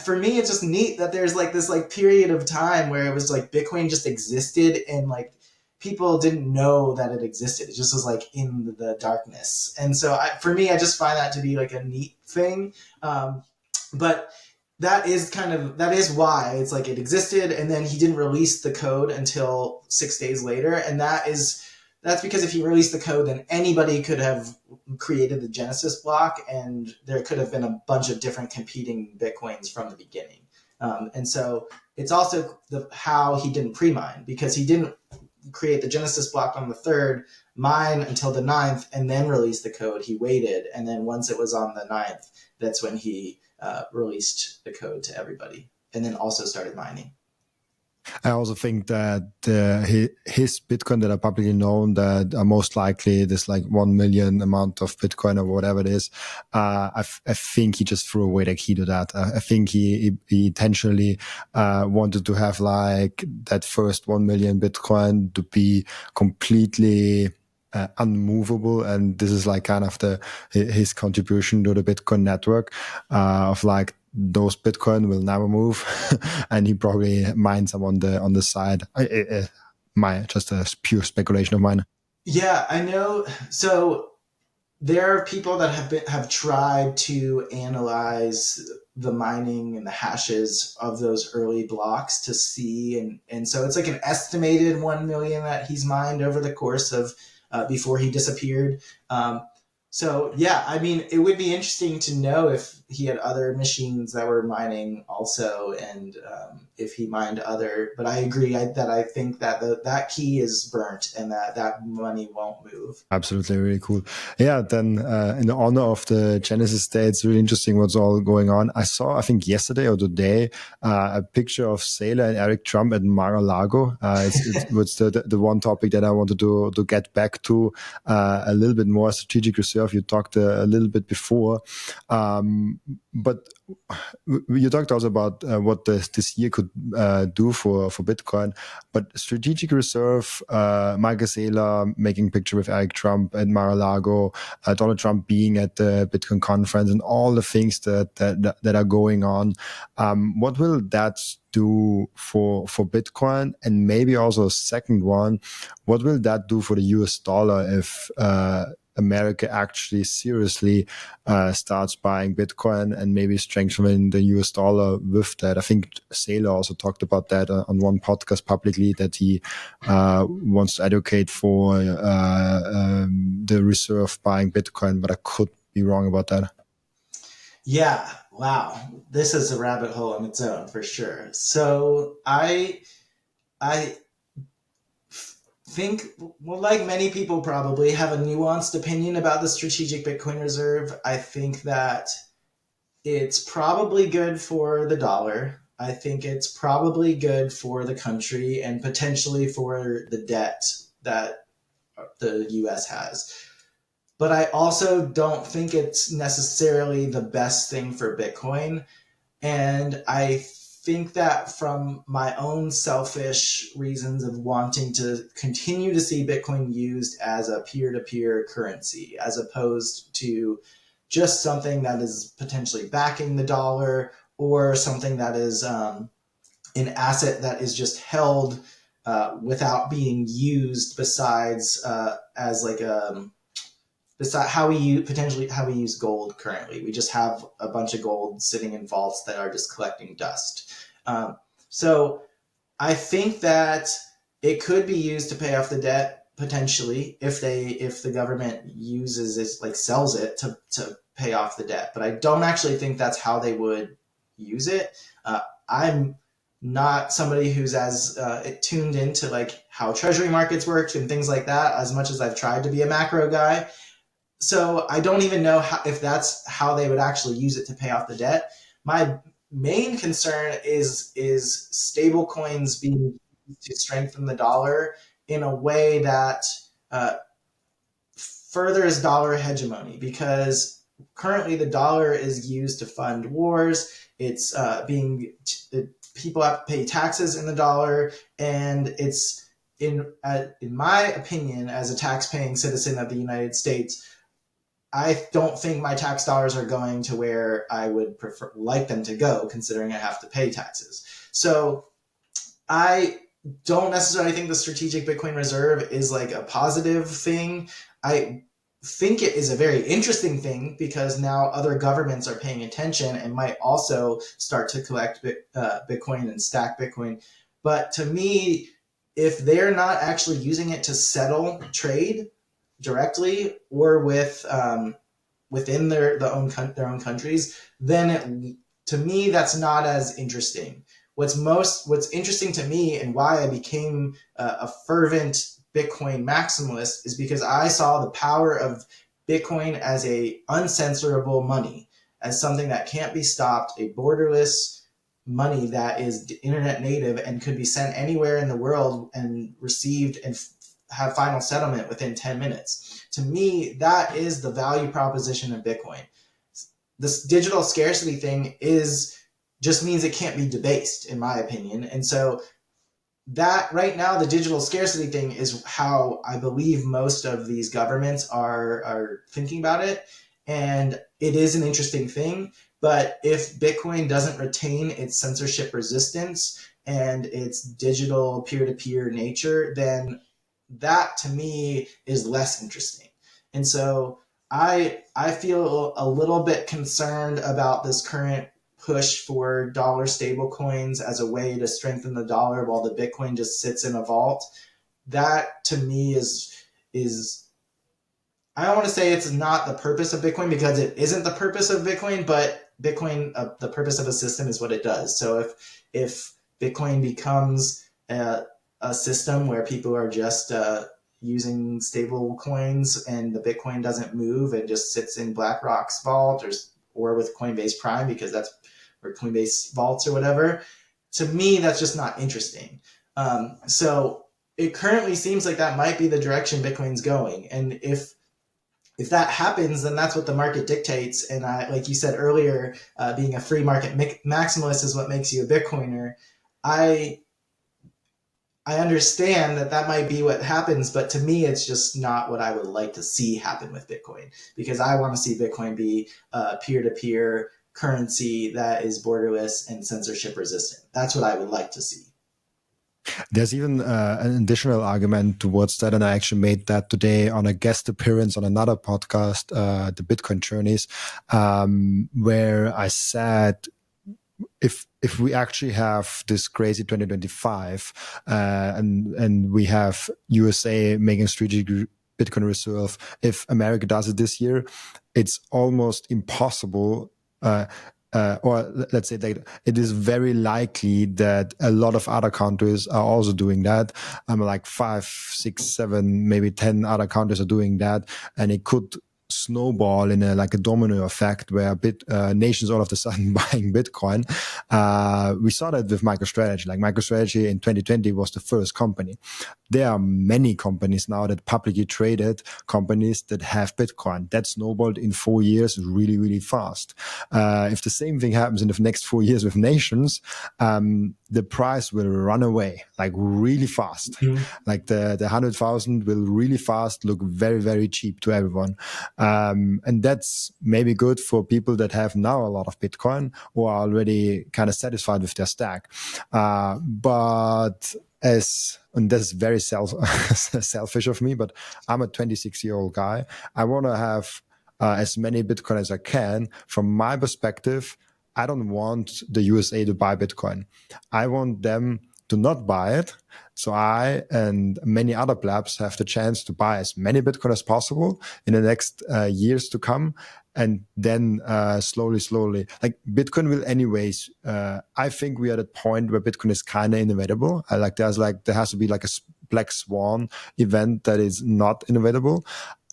A: for me, it's just neat that there's like this like period of time where it was like Bitcoin just existed and like people didn't know that it existed. It just was like in the darkness. And so for me, I just find that to be like a neat thing. But that is why it's like it existed, and then he didn't release the code until 6 days later, and that's because if he released the code, then anybody could have created the Genesis block, and there could have been a bunch of different competing Bitcoins from the beginning. And so it's also how he didn't pre-mine, because he didn't create the Genesis block on the 3rd, mine until the 9th, and then release the code. He waited, and then once it was on the 9th, that's when he released the code to everybody, and then also started mining.
B: I also think that his Bitcoin that are publicly known that are most likely this like 1 million amount of Bitcoin or whatever it is. I think he just threw away the key to that. I think he intentionally wanted to have like that first 1 million Bitcoin to be completely unmovable, and this is like kind of his contribution to the Bitcoin network of like those Bitcoin will never move, and he probably mines them on the side. Just a pure speculation of mine.
A: Yeah, I know. So there are people that have tried to analyze the mining and the hashes of those early blocks to see, and so it's like an estimated 1 million that he's mined over the course of before he disappeared. So yeah, I mean, it would be interesting to know if he had other machines that were mining also, and if he mined other. But I agree that I think that that key is burnt and that money won't move.
B: Absolutely, really cool. Yeah, then in the honor of the Genesis Day, it's really interesting what's all going on. I saw, I think yesterday or today, a picture of Seyr and Eric Trump at Mar-a-Lago. It's the one topic that I wanted to get back to a little bit more. Strategic reserve, you talked a little bit before. But you talked also about what this year could do for Bitcoin. But strategic reserve, Michael Saylor making picture with Eric Trump at Mar-a-Lago, Donald Trump being at the Bitcoin conference, and all the things that are going on. What will that do for Bitcoin? And maybe also a second one, what will that do for the US dollar if America actually seriously starts buying Bitcoin and maybe strengthening the US dollar with that? I think Seyr also talked about that on one podcast publicly, that he wants to advocate for the reserve buying Bitcoin, but I could be wrong about that.
A: Yeah, wow. This is a rabbit hole on its own for sure. So I think, well, like many people probably have a nuanced opinion about the strategic Bitcoin reserve. I think that it's probably good for the dollar. I think it's probably good for the country and potentially for the debt that the US has. But I also don't think it's necessarily the best thing for Bitcoin. And I think that from my own selfish reasons of wanting to continue to see Bitcoin used as a peer-to-peer currency, as opposed to just something that is potentially backing the dollar, or something that is an asset that is just held without being used, besides as like a how we use gold currently. We just have a bunch of gold sitting in vaults that are just collecting dust. So I think that it could be used to pay off the debt potentially if the government uses it, like sells it to pay off the debt. But I don't actually think that's how they would use it. I'm not somebody who's as tuned into like how treasury markets work and things like that, as much as I've tried to be a macro guy. So I don't even know if that's how they would actually use it to pay off the debt. My main concern is stable coins being used to strengthen the dollar in a way that furthers dollar hegemony, because currently the dollar is used to fund wars. It's people have to pay taxes in the dollar, and it's in my opinion, as a tax-paying citizen of the United States, I don't think my tax dollars are going to where I would like them to go, considering I have to pay taxes. So I don't necessarily think the strategic Bitcoin reserve is like a positive thing. I think it is a very interesting thing because now other governments are paying attention and might also start to collect Bitcoin and stack Bitcoin. But to me, if they're not actually using it to settle trade directly or within their own countries, then to me that's not as interesting. What's interesting to me and why I became a fervent Bitcoin maximalist is because I saw the power of Bitcoin as a uncensorable money, as something that can't be stopped, a borderless money that is internet native and could be sent anywhere in the world and received and have final settlement within 10 minutes. To me, that is the value proposition of Bitcoin. This digital scarcity thing just means it can't be debased, in my opinion. And so that right now, the digital scarcity thing is how I believe most of these governments are thinking about it. And it is an interesting thing. But if Bitcoin doesn't retain its censorship resistance and its digital peer-to-peer nature, then that to me is less interesting. And so I feel a little bit concerned about this current push for dollar stable coins as a way to strengthen the dollar while the Bitcoin just sits in a vault. That to me is I don't want to say it's not the purpose of Bitcoin, because it isn't the purpose of Bitcoin, but Bitcoin, the purpose of a system is what it does. So if Bitcoin becomes a system where people are just using stable coins and the Bitcoin doesn't move and just sits in BlackRock's vault or with Coinbase Prime, because that's or Coinbase vaults or whatever, to me, that's just not interesting. So it currently seems like that might be the direction Bitcoin's going. And if that happens, then that's what the market dictates. And like you said earlier, being a free market maximalist is what makes you a Bitcoiner. I understand that might be what happens, but to me, it's just not what I would like to see happen with Bitcoin, because I want to see Bitcoin be a peer-to-peer currency that is borderless and censorship resistant. That's what I would like to see.
B: There's even an additional argument towards that, and I actually made that today on a guest appearance on another podcast, the Bitcoin Journeys, where I said, if we actually have this crazy 2025 and we have USA making strategic Bitcoin reserve, if America does it this year, it's almost impossible. Or let's say that it is very likely that a lot of other countries are also doing that. Like 5, 6, 7, maybe 10 other countries are doing that, and it could snowball in a domino effect where nations all of a sudden buying Bitcoin. We saw that with MicroStrategy. Like MicroStrategy in 2020 was the first company. There are many companies now that publicly traded companies that have Bitcoin. That snowballed in 4 years really, really fast. If the same thing happens in the next 4 years with nations, the price will run away like really fast. Mm-hmm. Like the 100,000 will really fast look very, very cheap to everyone. And that's maybe good for people that have now a lot of Bitcoin or are already kind of satisfied with their stack. But and that's very selfish of me, but I'm a 26-year-old guy. I want to have as many Bitcoin as I can. From my perspective, I don't want the USA to buy Bitcoin. I want them to not buy it. So I and many other plebs have the chance to buy as many Bitcoin as possible in the next years to come. And then slowly, like Bitcoin will anyways, I think we are at a point where Bitcoin is kind of inevitable. There has to be like a black swan event that is not inevitable.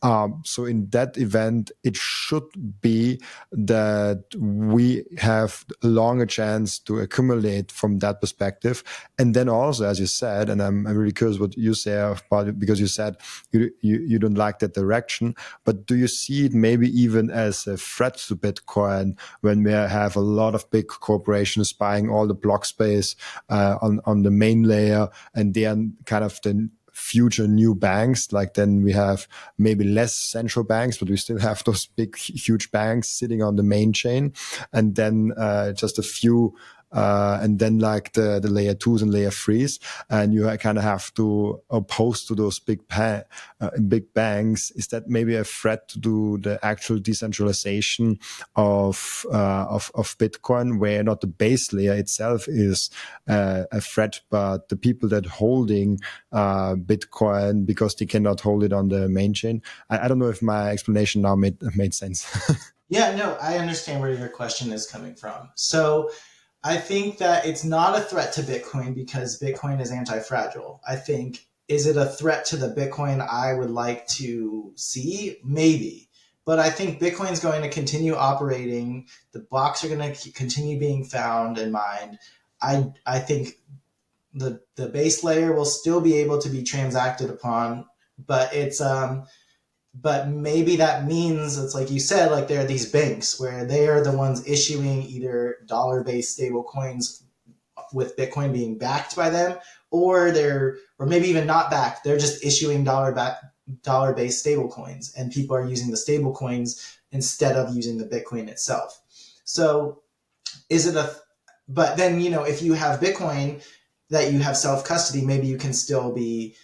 B: So in that event, it should be that we have a longer chance to accumulate from that perspective. And then also, as you said, and I'm really curious what you say about it, because you said you don't like that direction, but do you see it maybe even as a threat to Bitcoin when we have a lot of big corporations buying all the block space on the main layer, and they are kind of the future new banks? Like then we have maybe less central banks, but we still have those big, huge banks sitting on the main chain, and then just a few. And then like the layer twos and layer threes, and you kind of have to oppose to those big banks. Is that maybe a threat to the actual decentralization of Bitcoin, where not the base layer itself is a threat, but the people that holding Bitcoin because they cannot hold it on the main chain? I don't know if my explanation now made sense.
A: Yeah, no, I understand where your question is coming from. So I think that it's not a threat to Bitcoin because Bitcoin is anti-fragile. I think, is it a threat to the Bitcoin I would like to see? Maybe. But I think Bitcoin's going to continue operating. The blocks are going to continue being found and mined. I think the base layer will still be able to be transacted upon, but but maybe that means it's like you said, like there are these banks where they are the ones issuing either dollar-based stable coins with Bitcoin being backed by them, or maybe even not backed. They're just issuing dollar-based stable coins, and people are using the stable coins instead of using the Bitcoin itself. So is it but then, if you have Bitcoin that you have self-custody, maybe you can still be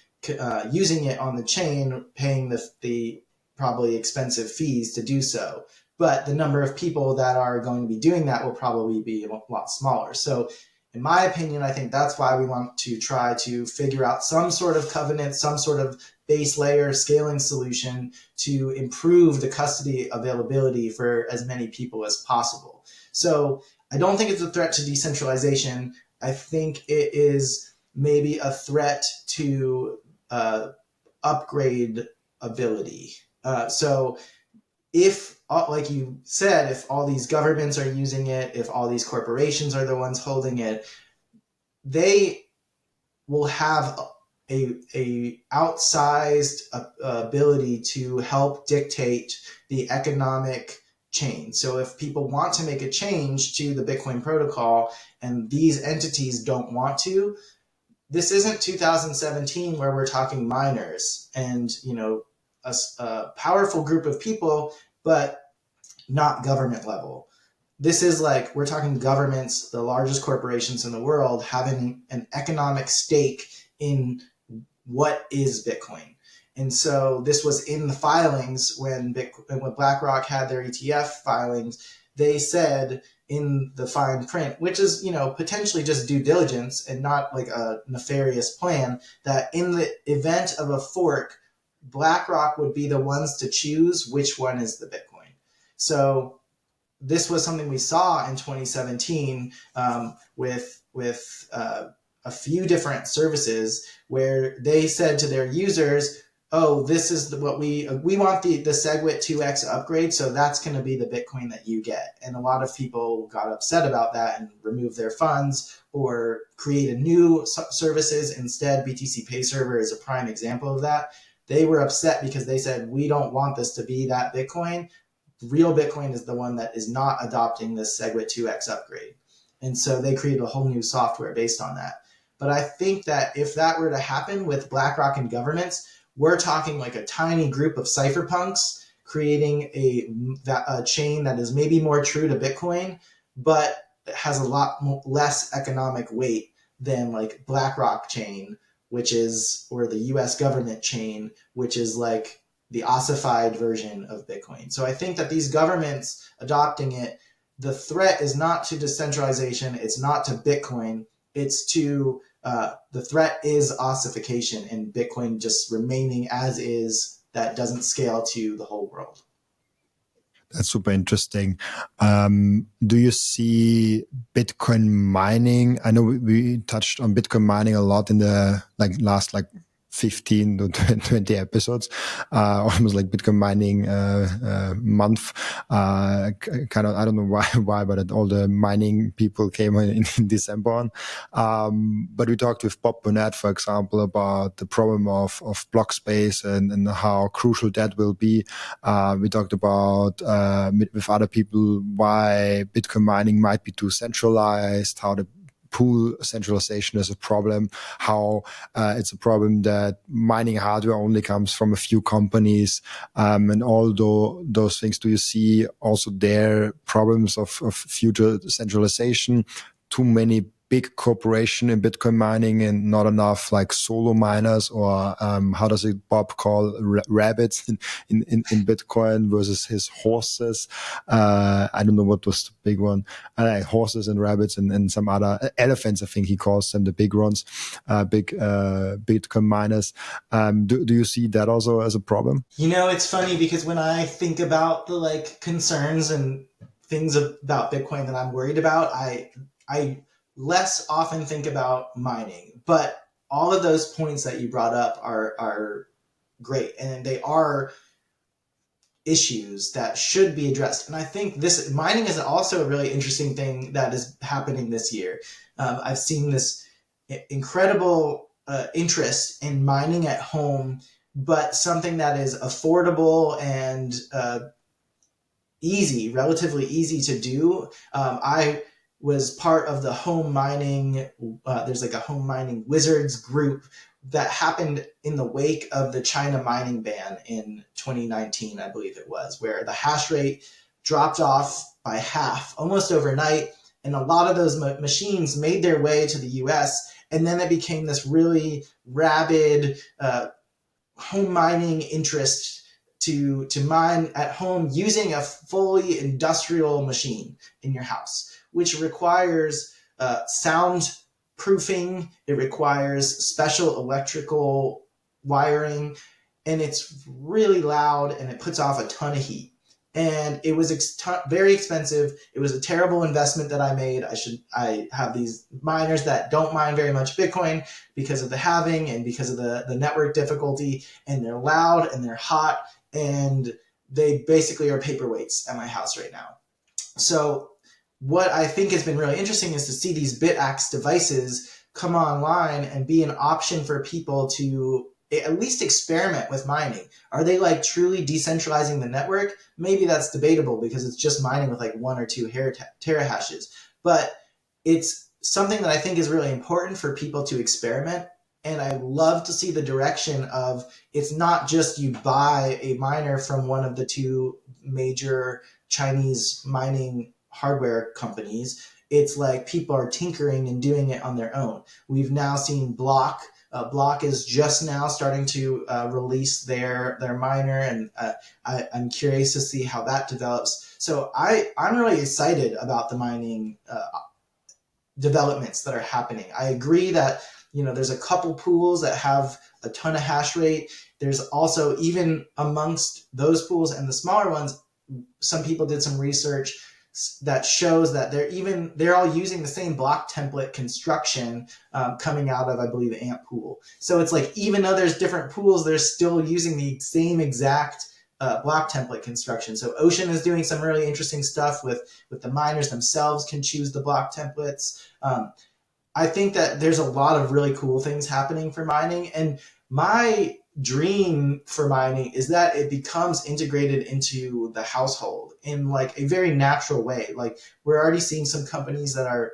A: using it on the chain, paying the probably expensive fees to do so. But the number of people that are going to be doing that will probably be a lot smaller. So in my opinion, I think that's why we want to try to figure out some sort of covenant, some sort of base layer scaling solution to improve the custody availability for as many people as possible. So I don't think it's a threat to decentralization. I think it is maybe a threat to upgrade ability. So if, like you said, if all these governments are using it, if all these corporations are the ones holding it, they will have a outsized ability to help dictate the economic chain. So if people want to make a change to the Bitcoin protocol and these entities don't want to, this isn't 2017 where we're talking miners and a powerful group of people, but not government level. This is like, we're talking governments, the largest corporations in the world, having an economic stake in what is Bitcoin. And so this was in the filings when BlackRock had their ETF filings. They said in the fine print, which is potentially just due diligence and not like a nefarious plan, that in the event of a fork, BlackRock would be the ones to choose which one is the Bitcoin. So this was something we saw in 2017 with a few different services where they said to their users, oh, this is what we want the SegWit 2x upgrade, so that's going to be the Bitcoin that you get. And a lot of people got upset about that and removed their funds or created new services instead. BTC Pay Server is a prime example of that. They were upset because they said, we don't want this to be that Bitcoin. Real Bitcoin is the one that is not adopting this SegWit 2x upgrade. And so they created a whole new software based on that. But I think that if that were to happen with BlackRock and governments, we're talking like a tiny group of cypherpunks creating a chain that is maybe more true to Bitcoin, but has a lot less economic weight than like BlackRock chain, which is, or the US government chain, which is like the ossified version of Bitcoin. So I think that these governments adopting it, the threat is not to decentralization, it's not to Bitcoin, it's to the threat is ossification and Bitcoin just remaining as is, that doesn't scale to the whole world.
B: That's super interesting. Do you see Bitcoin mining? I know we touched on Bitcoin mining a lot in the last 15 to 20 episodes, almost like Bitcoin mining month. Kind of, I don't know why, but all the mining people came in December on. But we talked with Bob Burnett, for example, about the problem of block space and how crucial that will be. We talked about with other people why Bitcoin mining might be too centralized, how the pool centralization is a problem, how it's a problem that mining hardware only comes from a few companies, and all those things. Do you see also there problems of future centralization, too many big corporation in Bitcoin mining and not enough like solo miners, or how does it Bob call rabbits in Bitcoin versus his horses? I don't know what was the big one. Horses and rabbits and some other elephants. I think he calls them the big ones, big Bitcoin miners. Do you see that also as a problem?
A: It's funny because when I think about the like concerns and things about Bitcoin that I'm worried about, I less often think about mining, but all of those points that you brought up are great, and they are issues that should be addressed. And I think this mining is also a really interesting thing that is happening this year. I've seen this incredible interest in mining at home, but something that is affordable and relatively easy to do. I was part of the home mining. There's like a home mining wizards group that happened in the wake of the China mining ban in 2019, I believe it was, where the hash rate dropped off by half almost overnight. And a lot of those machines made their way to the US. And then it became this really rabid home mining interest to mine at home using a fully industrial machine in your house, which requires soundproofing. It requires special electrical wiring, and it's really loud, and it puts off a ton of heat. And it was very expensive. It was a terrible investment that I made. I have these miners that don't mine very much Bitcoin because of the halving and because of the network difficulty, and they're loud and they're hot, and they basically are paperweights at my house right now. So what I think has been really interesting is to see these BitX devices come online and be an option for people to at least experiment with mining. Are they like truly decentralizing the network? Maybe that's debatable because it's just mining with like 1 or 2 terahashes. But it's something that I think is really important for people to experiment. And I love to see the direction of it's not just you buy a miner from one of the 2 major Chinese mining hardware companies. It's like people are tinkering and doing it on their own. We've now seen Block. Block is just now starting to release their miner, and I'm curious to see how that develops. So I'm really excited about the mining developments that are happening. I agree that there's a couple pools that have a ton of hash rate. There's also, even amongst those pools and the smaller ones, some people did some research that shows that they're all using the same block template construction coming out of, I believe, Ant Pool. So it's like, even though there's different pools, they're still using the same exact block template construction. So Ocean is doing some really interesting stuff with the miners themselves can choose the block templates. I think that there's a lot of really cool things happening for mining, and my dream for mining is that it becomes integrated into the household in like a very natural way. Like, we're already seeing some companies that are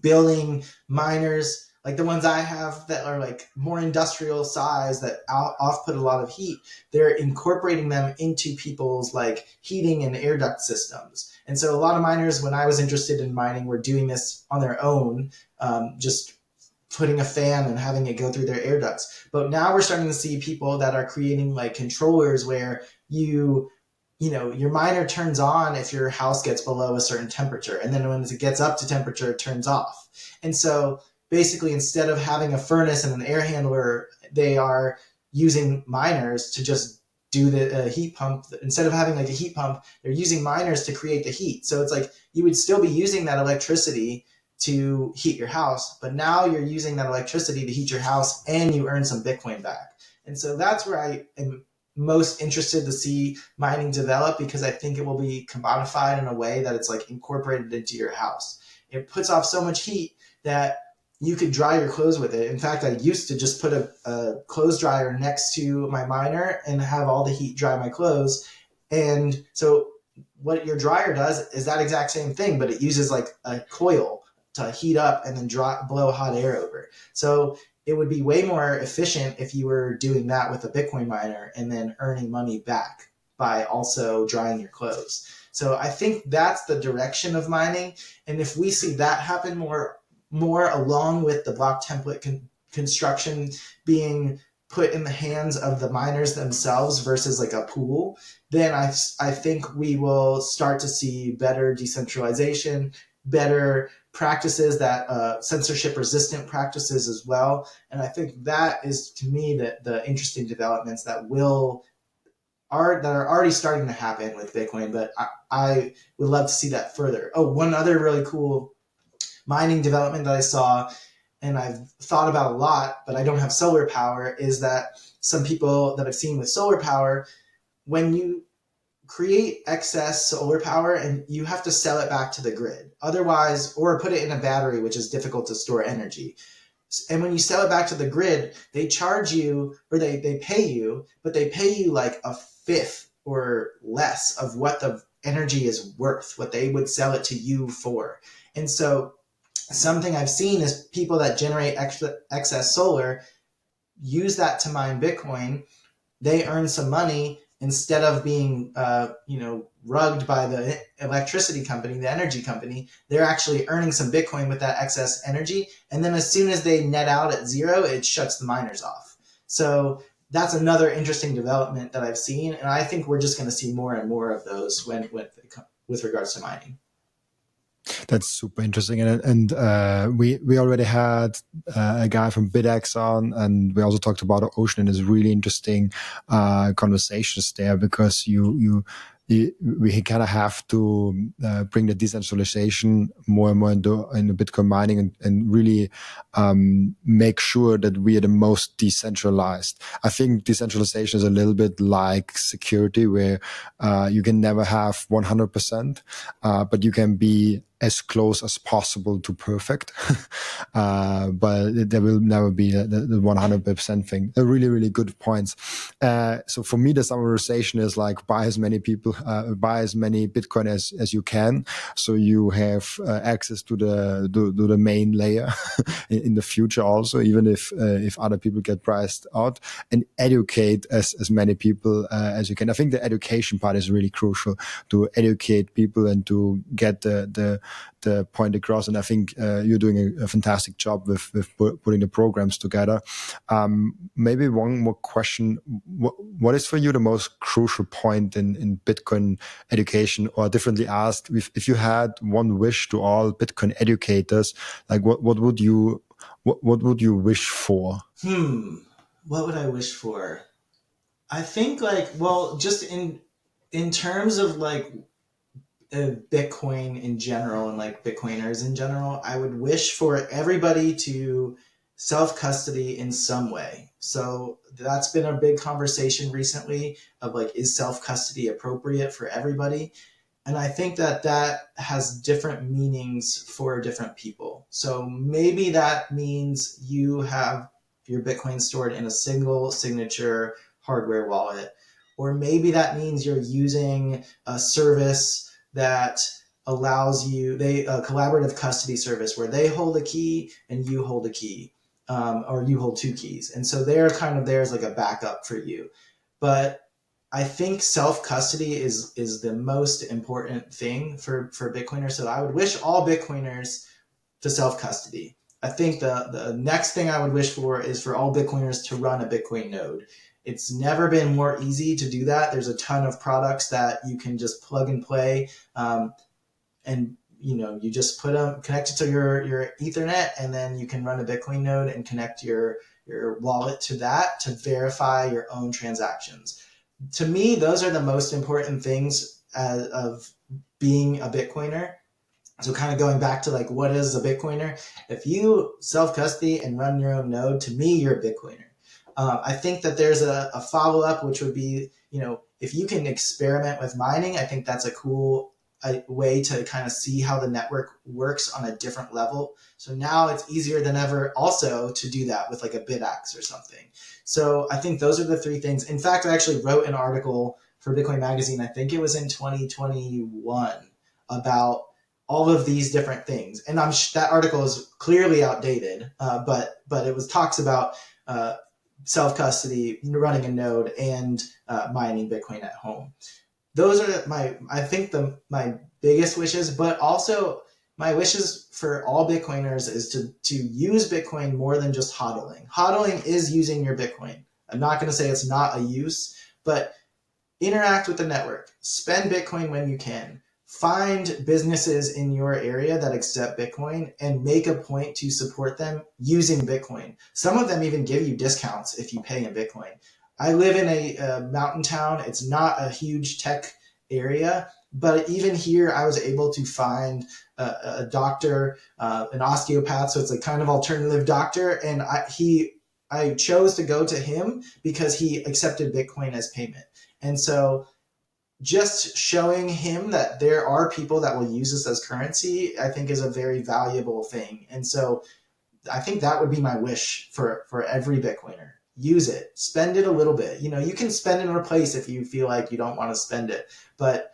A: building miners, like the ones I have that are like more industrial size that off-put a lot of heat. They're incorporating them into people's like heating and air duct systems. And so a lot of miners, when I was interested in mining, were doing this on their own, just putting a fan and having it go through their air ducts. But now we're starting to see people that are creating like controllers where your miner turns on if your house gets below a certain temperature, and then when it gets up to temperature, it turns off. And so basically, instead of having a furnace and an air handler, they are using miners to just do the heat pump. Instead of having like a heat pump, they're using miners to create the heat. So it's like you would still be using that electricity to heat your house, but now you're using that electricity to heat your house and you earn some Bitcoin back. And so that's where I am most interested to see mining develop, because I think it will be commodified in a way that it's like incorporated into your house. It puts off so much heat that you could dry your clothes with it. In fact, I used to just put a clothes dryer next to my miner and have all the heat dry my clothes. And so what your dryer does is that exact same thing, but it uses like a coil to heat up and then blow hot air over. So it would be way more efficient if you were doing that with a Bitcoin miner and then earning money back by also drying your clothes. So I think that's the direction of mining. And if we see that happen more along with the block template construction being put in the hands of the miners themselves versus like a pool, then I think we will start to see better decentralization, better practices, that censorship resistant practices as well. And I think that is, to me, the interesting developments that are already starting to happen with Bitcoin, but I would love to see that further. Oh, one other really cool mining development that I saw and I've thought about a lot, but I don't have solar power, is that some people that I've seen with solar power, when you create excess solar power and you have to sell it back to the grid, otherwise, or put it in a battery, which is difficult to store energy. And when you sell it back to the grid, they charge you, or they pay you, but they pay you like a fifth or less of what the energy is worth, what they would sell it to you for. And so something I've seen is people that generate excess solar use that to mine Bitcoin. They earn some money instead of being, rugged by the electricity company, the energy company. They're actually earning some Bitcoin with that excess energy. And then as soon as they net out at zero, it shuts the miners off. So that's another interesting development that I've seen. And I think we're just going to see more and more of those with regards to mining.
B: That's super interesting, and we already had a guy from BitX on, and we also talked about Ocean, and it's really interesting conversations there, because we kind of have to bring the decentralization more and more into Bitcoin mining, and really make sure that we are the most decentralized. I think decentralization is a little bit like security, where you can never have 100%, but you can be as close as possible to perfect. But there will never be the 100% thing. They're really, really good points. So for me, the summarization is like, buy as many Bitcoin as you can, so you have access to the main layer in the future also, even if other people get priced out, and educate as many people as you can. I think the education part is really crucial, to educate people and to get the point across. And I think you're doing a fantastic job with putting the programs together. Maybe one more question. What is for you the most crucial point in Bitcoin education? Or differently asked, if you had one wish to all Bitcoin educators, like what would you wish for?
A: What would I wish for? I think just in terms of Bitcoin in general and like Bitcoiners in general, I would wish for everybody to self-custody in some way. So that's been a big conversation recently of is self-custody appropriate for everybody? And I think that has different meanings for different people. So maybe that means you have your Bitcoin stored in a single signature hardware wallet, or maybe that means you're using a service that allows you, a collaborative custody service where they hold a key and you hold a key, or you hold two keys. And so they're kind of there as like a backup for you. But I think self-custody is the most important thing for Bitcoiners. So I would wish all Bitcoiners to self-custody. I think the next thing I would wish for is for all Bitcoiners to run a Bitcoin node. It's never been more easy to do that. There's a ton of products that you can just plug and play, and you just connect it to your Ethernet, and then you can run a Bitcoin node and connect your wallet to that to verify your own transactions. To me, those are the most important things of being a Bitcoiner. So kind of going back to like, what is a Bitcoiner? If you self-custody and run your own node, to me, you're a Bitcoiner. I think that there's a follow-up, which would be, if you can experiment with mining, I think that's a cool way to kind of see how the network works on a different level. So now it's easier than ever also to do that with like a BitX or something. So I think those are the three things. In fact, I actually wrote an article for Bitcoin Magazine, I think it was in 2021, about all of these different things. And that article is clearly outdated, but it talks about self-custody, running a node, and mining Bitcoin at home. Those are my biggest wishes, but also my wishes for all Bitcoiners is to use Bitcoin more than just hodling. Hodling is using your Bitcoin. I'm not going to say it's not a use, but interact with the network. Spend Bitcoin when you can. Find businesses in your area that accept Bitcoin and make a point to support them using Bitcoin. Some of them even give you discounts if you pay in Bitcoin. I live in a mountain town. It's not a huge tech area, but even here I was able to find a doctor, an osteopath. So it's a kind of alternative doctor. And I chose to go to him because he accepted Bitcoin as payment. And so just showing him that there are people that will use this as currency, I think is a very valuable thing. And so I think that would be my wish for every Bitcoiner. Use it, spend it a little bit. You can spend and replace if you feel like you don't want to spend it, but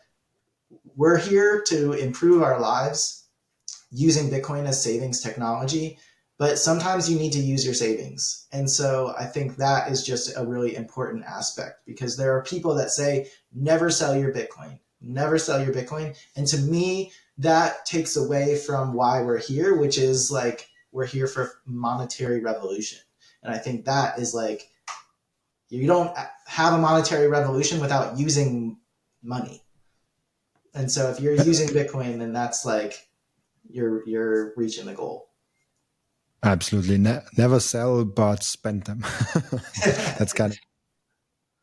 A: we're here to improve our lives using Bitcoin as savings technology. But sometimes you need to use your savings. And so I think that is just a really important aspect, because there are people that say, never sell your Bitcoin, never sell your Bitcoin. And to me, that takes away from why we're here, which is like, we're here for monetary revolution. And I think that is like, you don't have a monetary revolution without using money. And so if you're using Bitcoin, then that's like, you're reaching the goal.
B: Absolutely. Never sell, but spend them. That's kind of...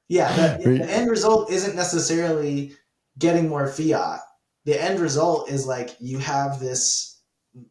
A: Yeah, the end result isn't necessarily getting more fiat. The end result is like, you have this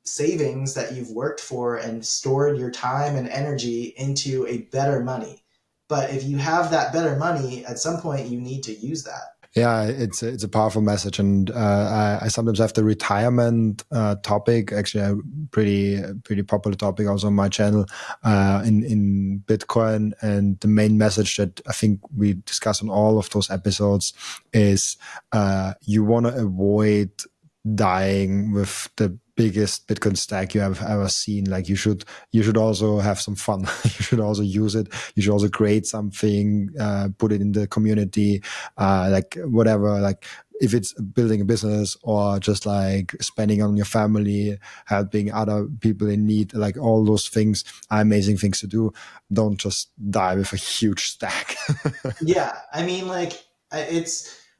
A: savings that you've worked for and stored your time and energy into a better money. But if you have that better money, at some point you need to use that.
B: Yeah, it's a powerful message, and I sometimes have the retirement topic, actually a pretty popular topic also on my channel in Bitcoin. And the main message that I think we discuss on all of those episodes is you want to avoid dying with the biggest Bitcoin stack you have ever seen. Like you should also have some fun. You should also use it. You should also create something, put it in the community, like whatever, like if it's building a business or just like spending on your family, helping other people in need, like all those things are amazing things to do. Don't just die with a huge stack.
A: Yeah. I mean, like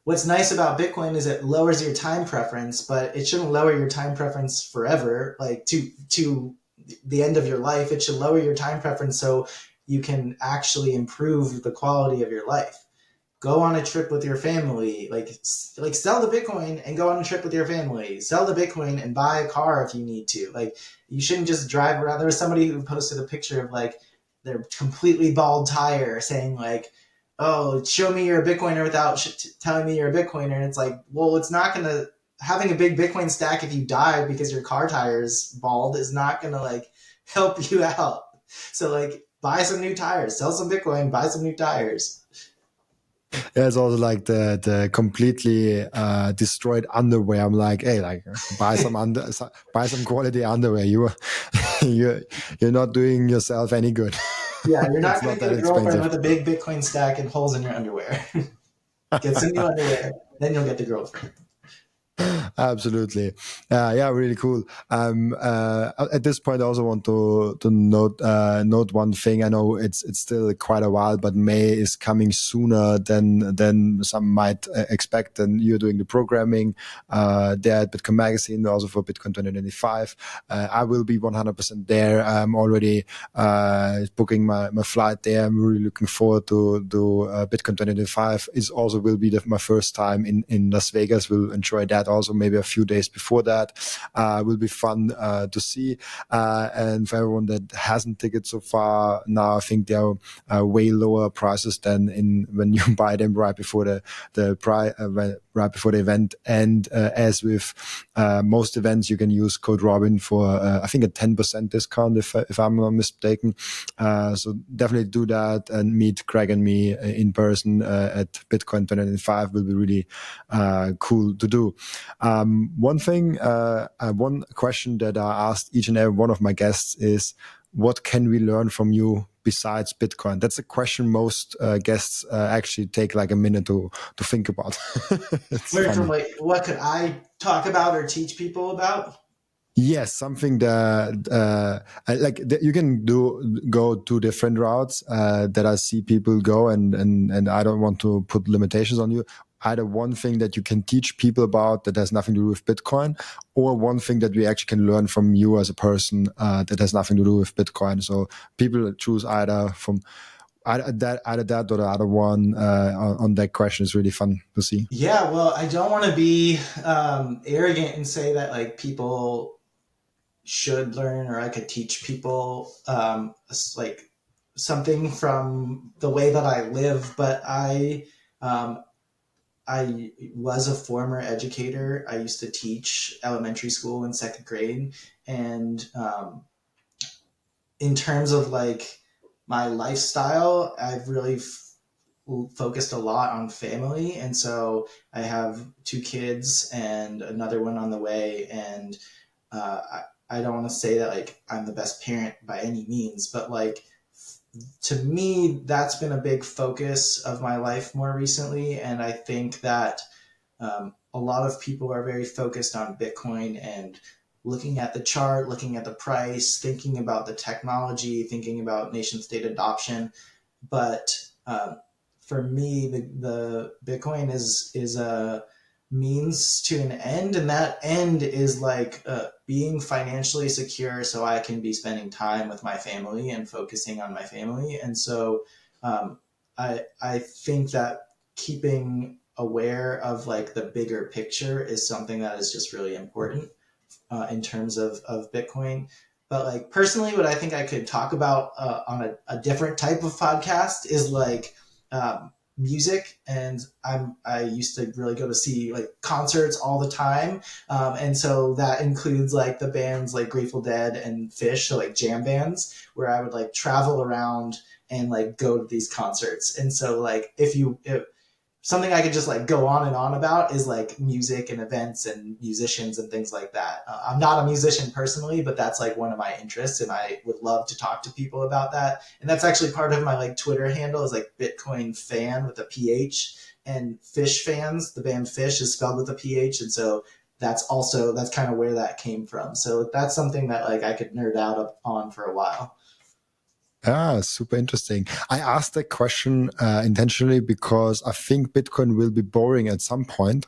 A: what's nice about Bitcoin is it lowers your time preference, but it shouldn't lower your time preference forever, like to the end of your life. It should lower your time preference so you can actually improve the quality of your life. Go on a trip with your family, like sell the Bitcoin and go on a trip with your family. Sell the Bitcoin and buy a car if you need to. Like, you shouldn't just drive around. There was somebody who posted a picture of like their completely bald tire saying like, oh, show me you're a Bitcoiner without telling me you're a Bitcoiner. And it's like, well, it's not going to, having a big Bitcoin stack if you die because your car tire is bald is not going to like help you out. So like, buy some new tires, sell some Bitcoin, buy some new tires.
B: Yeah, it's also like the completely destroyed underwear. I'm like, hey, like buy some quality underwear. You're not doing yourself any good.
A: Yeah, you're not going to get a girlfriend with a big Bitcoin stack and holes in your underwear. Get some new underwear, then you'll get the girlfriend.
B: Absolutely. Yeah, really cool. At this point, I also want to note one thing. I know it's still quite a while, but May is coming sooner than some might expect. And you're doing the programming there at Bitcoin Magazine, also for Bitcoin 2025. I will be 100% there. I'm already booking my flight there. I'm really looking forward to Bitcoin 2025. It also will be my first time in Las Vegas. We'll enjoy that also. maybe a few days before that. Will be fun to see. And for everyone that hasn't ticketed so far, now I think they are way lower prices than when you buy them right before right before the event. And as with most events, you can use code Robin for I think a 10% discount if I'm not mistaken. So definitely do that and meet Greg and me in person at Bitcoin 2025 will be really cool to do. One question that I asked each and every one of my guests is, what can we learn from you besides Bitcoin? That's a question most guests actually take like a minute to think about. It's
A: Learn from
B: funny.
A: like what could I talk about or teach people about?
B: Yes, something that you can go to different routes that I see people go, and I don't want to put limitations on you. Either one thing that you can teach people about that has nothing to do with Bitcoin, or one thing that we actually can learn from you as a person that has nothing to do with Bitcoin. So people choose either that or the other one on that question. Is really fun to see.
A: Yeah, well, I don't want to be arrogant and say that like people should learn or I could teach people like something from the way that I live, but um, I was a former educator. I used to teach elementary school in second grade, and in terms of like my lifestyle, I've really focused a lot on family, and so I have two kids and another one on the way, and I don't want to say that like I'm the best parent by any means, but like to me, that's been a big focus of my life more recently. And I think that a lot of people are very focused on Bitcoin and looking at the chart, looking at the price, thinking about the technology, thinking about nation state adoption. But for me, the Bitcoin is a means to an end, and that end is like being financially secure, so I can be spending time with my family and focusing on my family. And so I think that keeping aware of like the bigger picture is something that is just really important in terms of Bitcoin. But like personally, what I think I could talk about on a different type of podcast is like music. And I used to really go to see like concerts all the time, and so that includes like the bands like Grateful Dead and Fish, so like jam bands, where I would like travel around and like go to these concerts. And so like if something I could just like go on and on about is like music and events and musicians and things like that. I'm not a musician personally, but that's like one of my interests, and I would love to talk to people about that. And that's actually part of my like Twitter handle is like Bitcoin fan with a PH, and Fish fans. The band Fish is spelled with a PH, and so that's kind of where that came from. So that's something that like I could nerd out on for a while.
B: Ah, super interesting. I asked that question intentionally because I think Bitcoin will be boring at some point.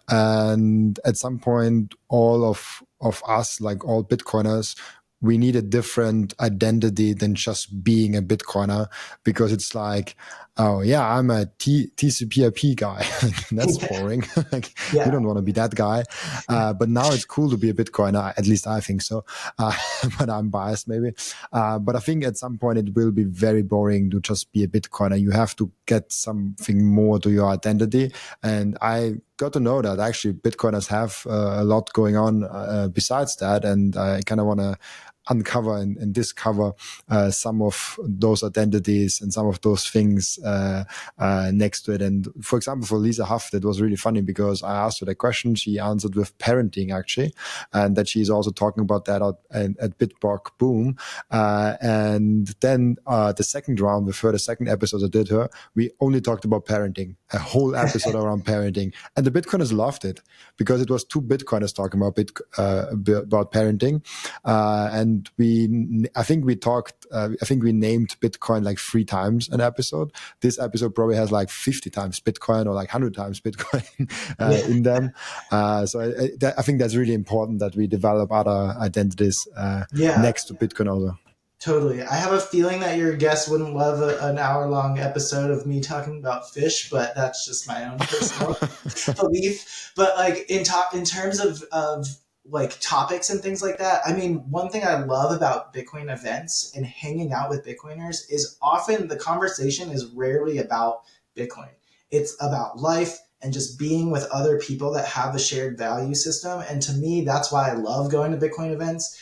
B: And at some point, all of us, like all Bitcoiners, we need a different identity than just being a Bitcoiner, because it's like, oh yeah, I'm a TCP/IP guy. That's boring. Like, you
A: Yeah.
B: don't want to be that guy. But now it's cool to be a Bitcoiner. At least I think so. But I'm biased maybe. But I think at some point it will be very boring to just be a Bitcoiner. You have to get something more to your identity. And I got to know that actually Bitcoiners have a lot going on besides that. And I kind of want to uncover and discover some of those identities and some of those things next to it. And for example, for Lisa Huff, that was really funny because I asked her that question. She answered with parenting, actually, and that she's also talking about that at BitBox Boom. And then the second round with her, the second episode I did her, we only talked about parenting, a whole episode around parenting. And the Bitcoiners loved it because it was two Bitcoiners talking about parenting. And I think we named Bitcoin like 3 times an episode. This episode probably has like 50 times Bitcoin or like 100 times Bitcoin in them. So I think that's really important that we develop other identities
A: Yeah.
B: next to Bitcoin also.
A: Totally. I have a feeling that your guests wouldn't love an hour long episode of me talking about fish, but that's just my own personal belief. But like in terms of like topics and things like that, I mean, one thing I love about Bitcoin events and hanging out with Bitcoiners is often the conversation is rarely about Bitcoin. It's about life and just being with other people that have a shared value system. And to me, that's why I love going to Bitcoin events.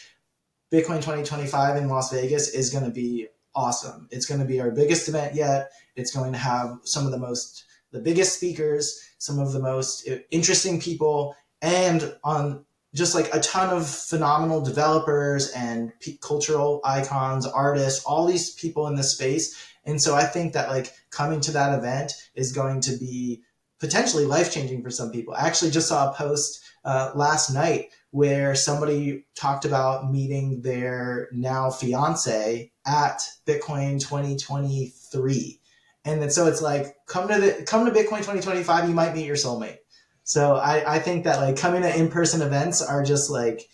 A: Bitcoin 2025 in Las Vegas is going to be awesome. It's going to be our biggest event yet. It's going to have some of the biggest speakers, some of the most interesting people, and on just like a ton of phenomenal developers and cultural icons, artists, all these people in this space. And so I think that like coming to that event is going to be potentially life changing for some people. I actually just saw a post last night where somebody talked about meeting their now fiance at Bitcoin 2023. And then, so it's like, come to Bitcoin 2025, you might meet your soulmate. So I think that like coming to in-person events are just like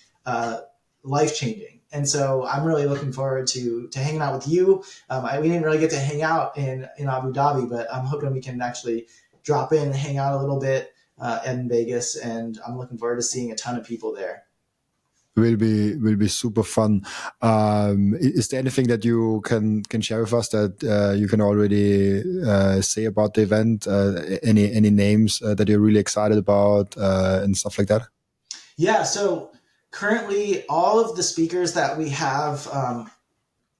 A: life changing. And so I'm really looking forward to hanging out with you. We didn't really get to hang out in Abu Dhabi, but I'm hoping we can actually drop in and hang out a little bit in Vegas, and I'm looking forward to seeing a ton of people there.
B: Will be super fun. Is there anything that you can share with us that you can already say about the event? Any names that you're really excited about and stuff like that?
A: Yeah. So currently, all of the speakers that we have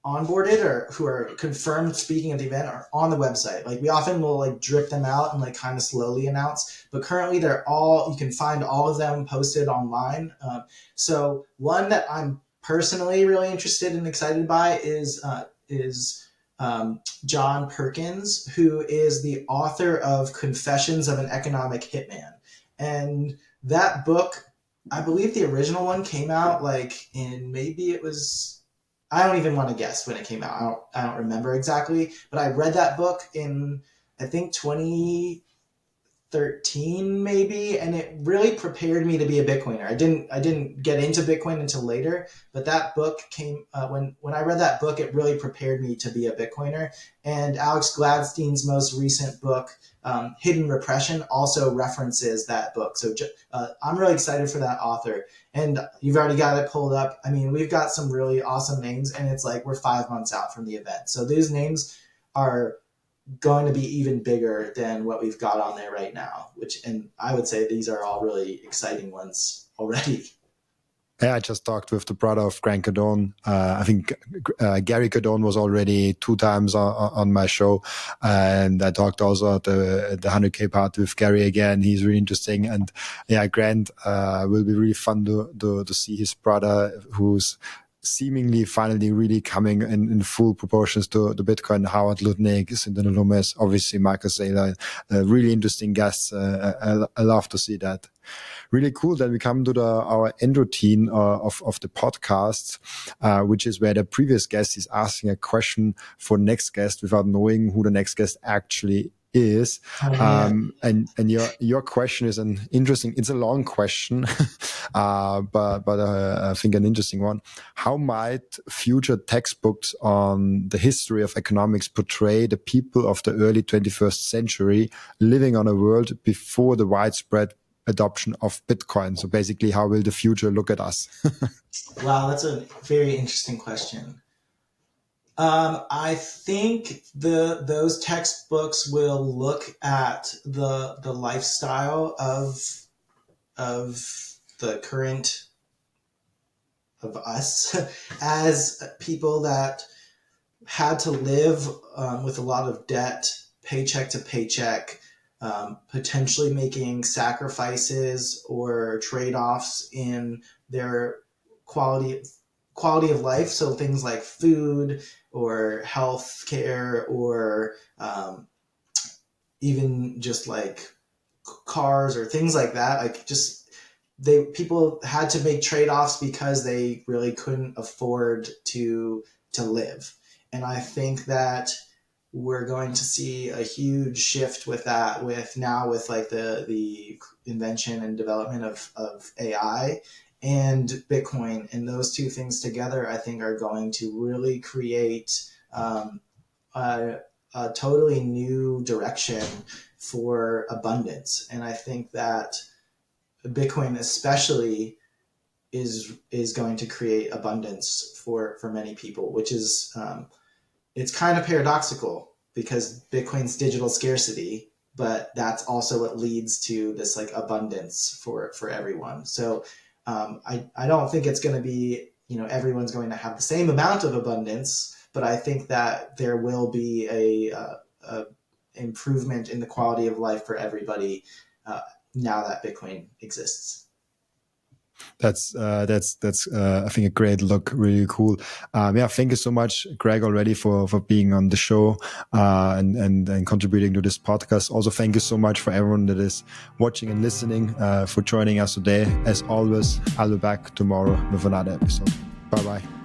A: onboarded or who are confirmed speaking at the event are on the website. Like we often will like drip them out and like kind of slowly announce, but currently you can find all of them posted online. So one that I'm personally really interested and excited by is John Perkins, who is the author of Confessions of an Economic Hitman. And that book, I believe the original one came out like in maybe it was, I don't even want to guess when it came out. I don't remember exactly, but I read that book in I think 2013 maybe, and it really prepared me to be a Bitcoiner. I didn't get into Bitcoin until later, but that book came when I read that book, it really prepared me to be a Bitcoiner. And Alex Gladstein's most recent book, Hidden Repression, also references that book. So I'm really excited for that author. And you've already got it pulled up. I mean, we've got some really awesome names, and it's like we're 5 months out from the event. So these names are going to be even bigger than what we've got on there right now, and I would say these are all really exciting ones already.
B: Yeah, I just talked with the brother of Grant Cardone. I think Gary Cardone was already 2 times on my show, and I talked also at the 100K party with Gary again. He's really interesting, and yeah, Grant will be really fun to see his brother, who's seemingly finally really coming in full proportions to the Bitcoin. Howard Lutnick, Cynthia Loomis, obviously Michael Saylor, really interesting guests. I love to see that. Really cool. Then we come to our end routine of the podcast, which is where the previous guest is asking a question for next guest without knowing who the next guest actually is. And your question is it's a long question, but I think an interesting one. How might future textbooks on the history of economics portray the people of the early 21st century living on a world before the widespread adoption of Bitcoin? So basically, how will the future look at us?
A: Wow, that's a very interesting question. I think those textbooks will look at the lifestyle of the current of us as people that had to live with a lot of debt, paycheck to paycheck, potentially making sacrifices or trade-offs in their quality of life. So things like food or health care or even just like cars or things like that. Like just people had to make trade-offs because they really couldn't afford to live. And I think that we're going to see a huge shift with that with like the invention and development of AI and Bitcoin, and those two things together, I think, are going to really create a totally new direction for abundance. And I think that Bitcoin especially is going to create abundance for many people, which is it's kind of paradoxical because Bitcoin's digital scarcity, but that's also what leads to this like abundance for everyone. So I don't think it's going to be, everyone's going to have the same amount of abundance, but I think that there will be a improvement in the quality of life for everybody now that Bitcoin exists.
B: That's I think a great look, really cool. Yeah, thank you so much, Greg, already for being on the show and contributing to this podcast. Also, thank you so much for everyone that is watching and listening, for joining us today. As always, I'll be back tomorrow with another episode. Bye bye.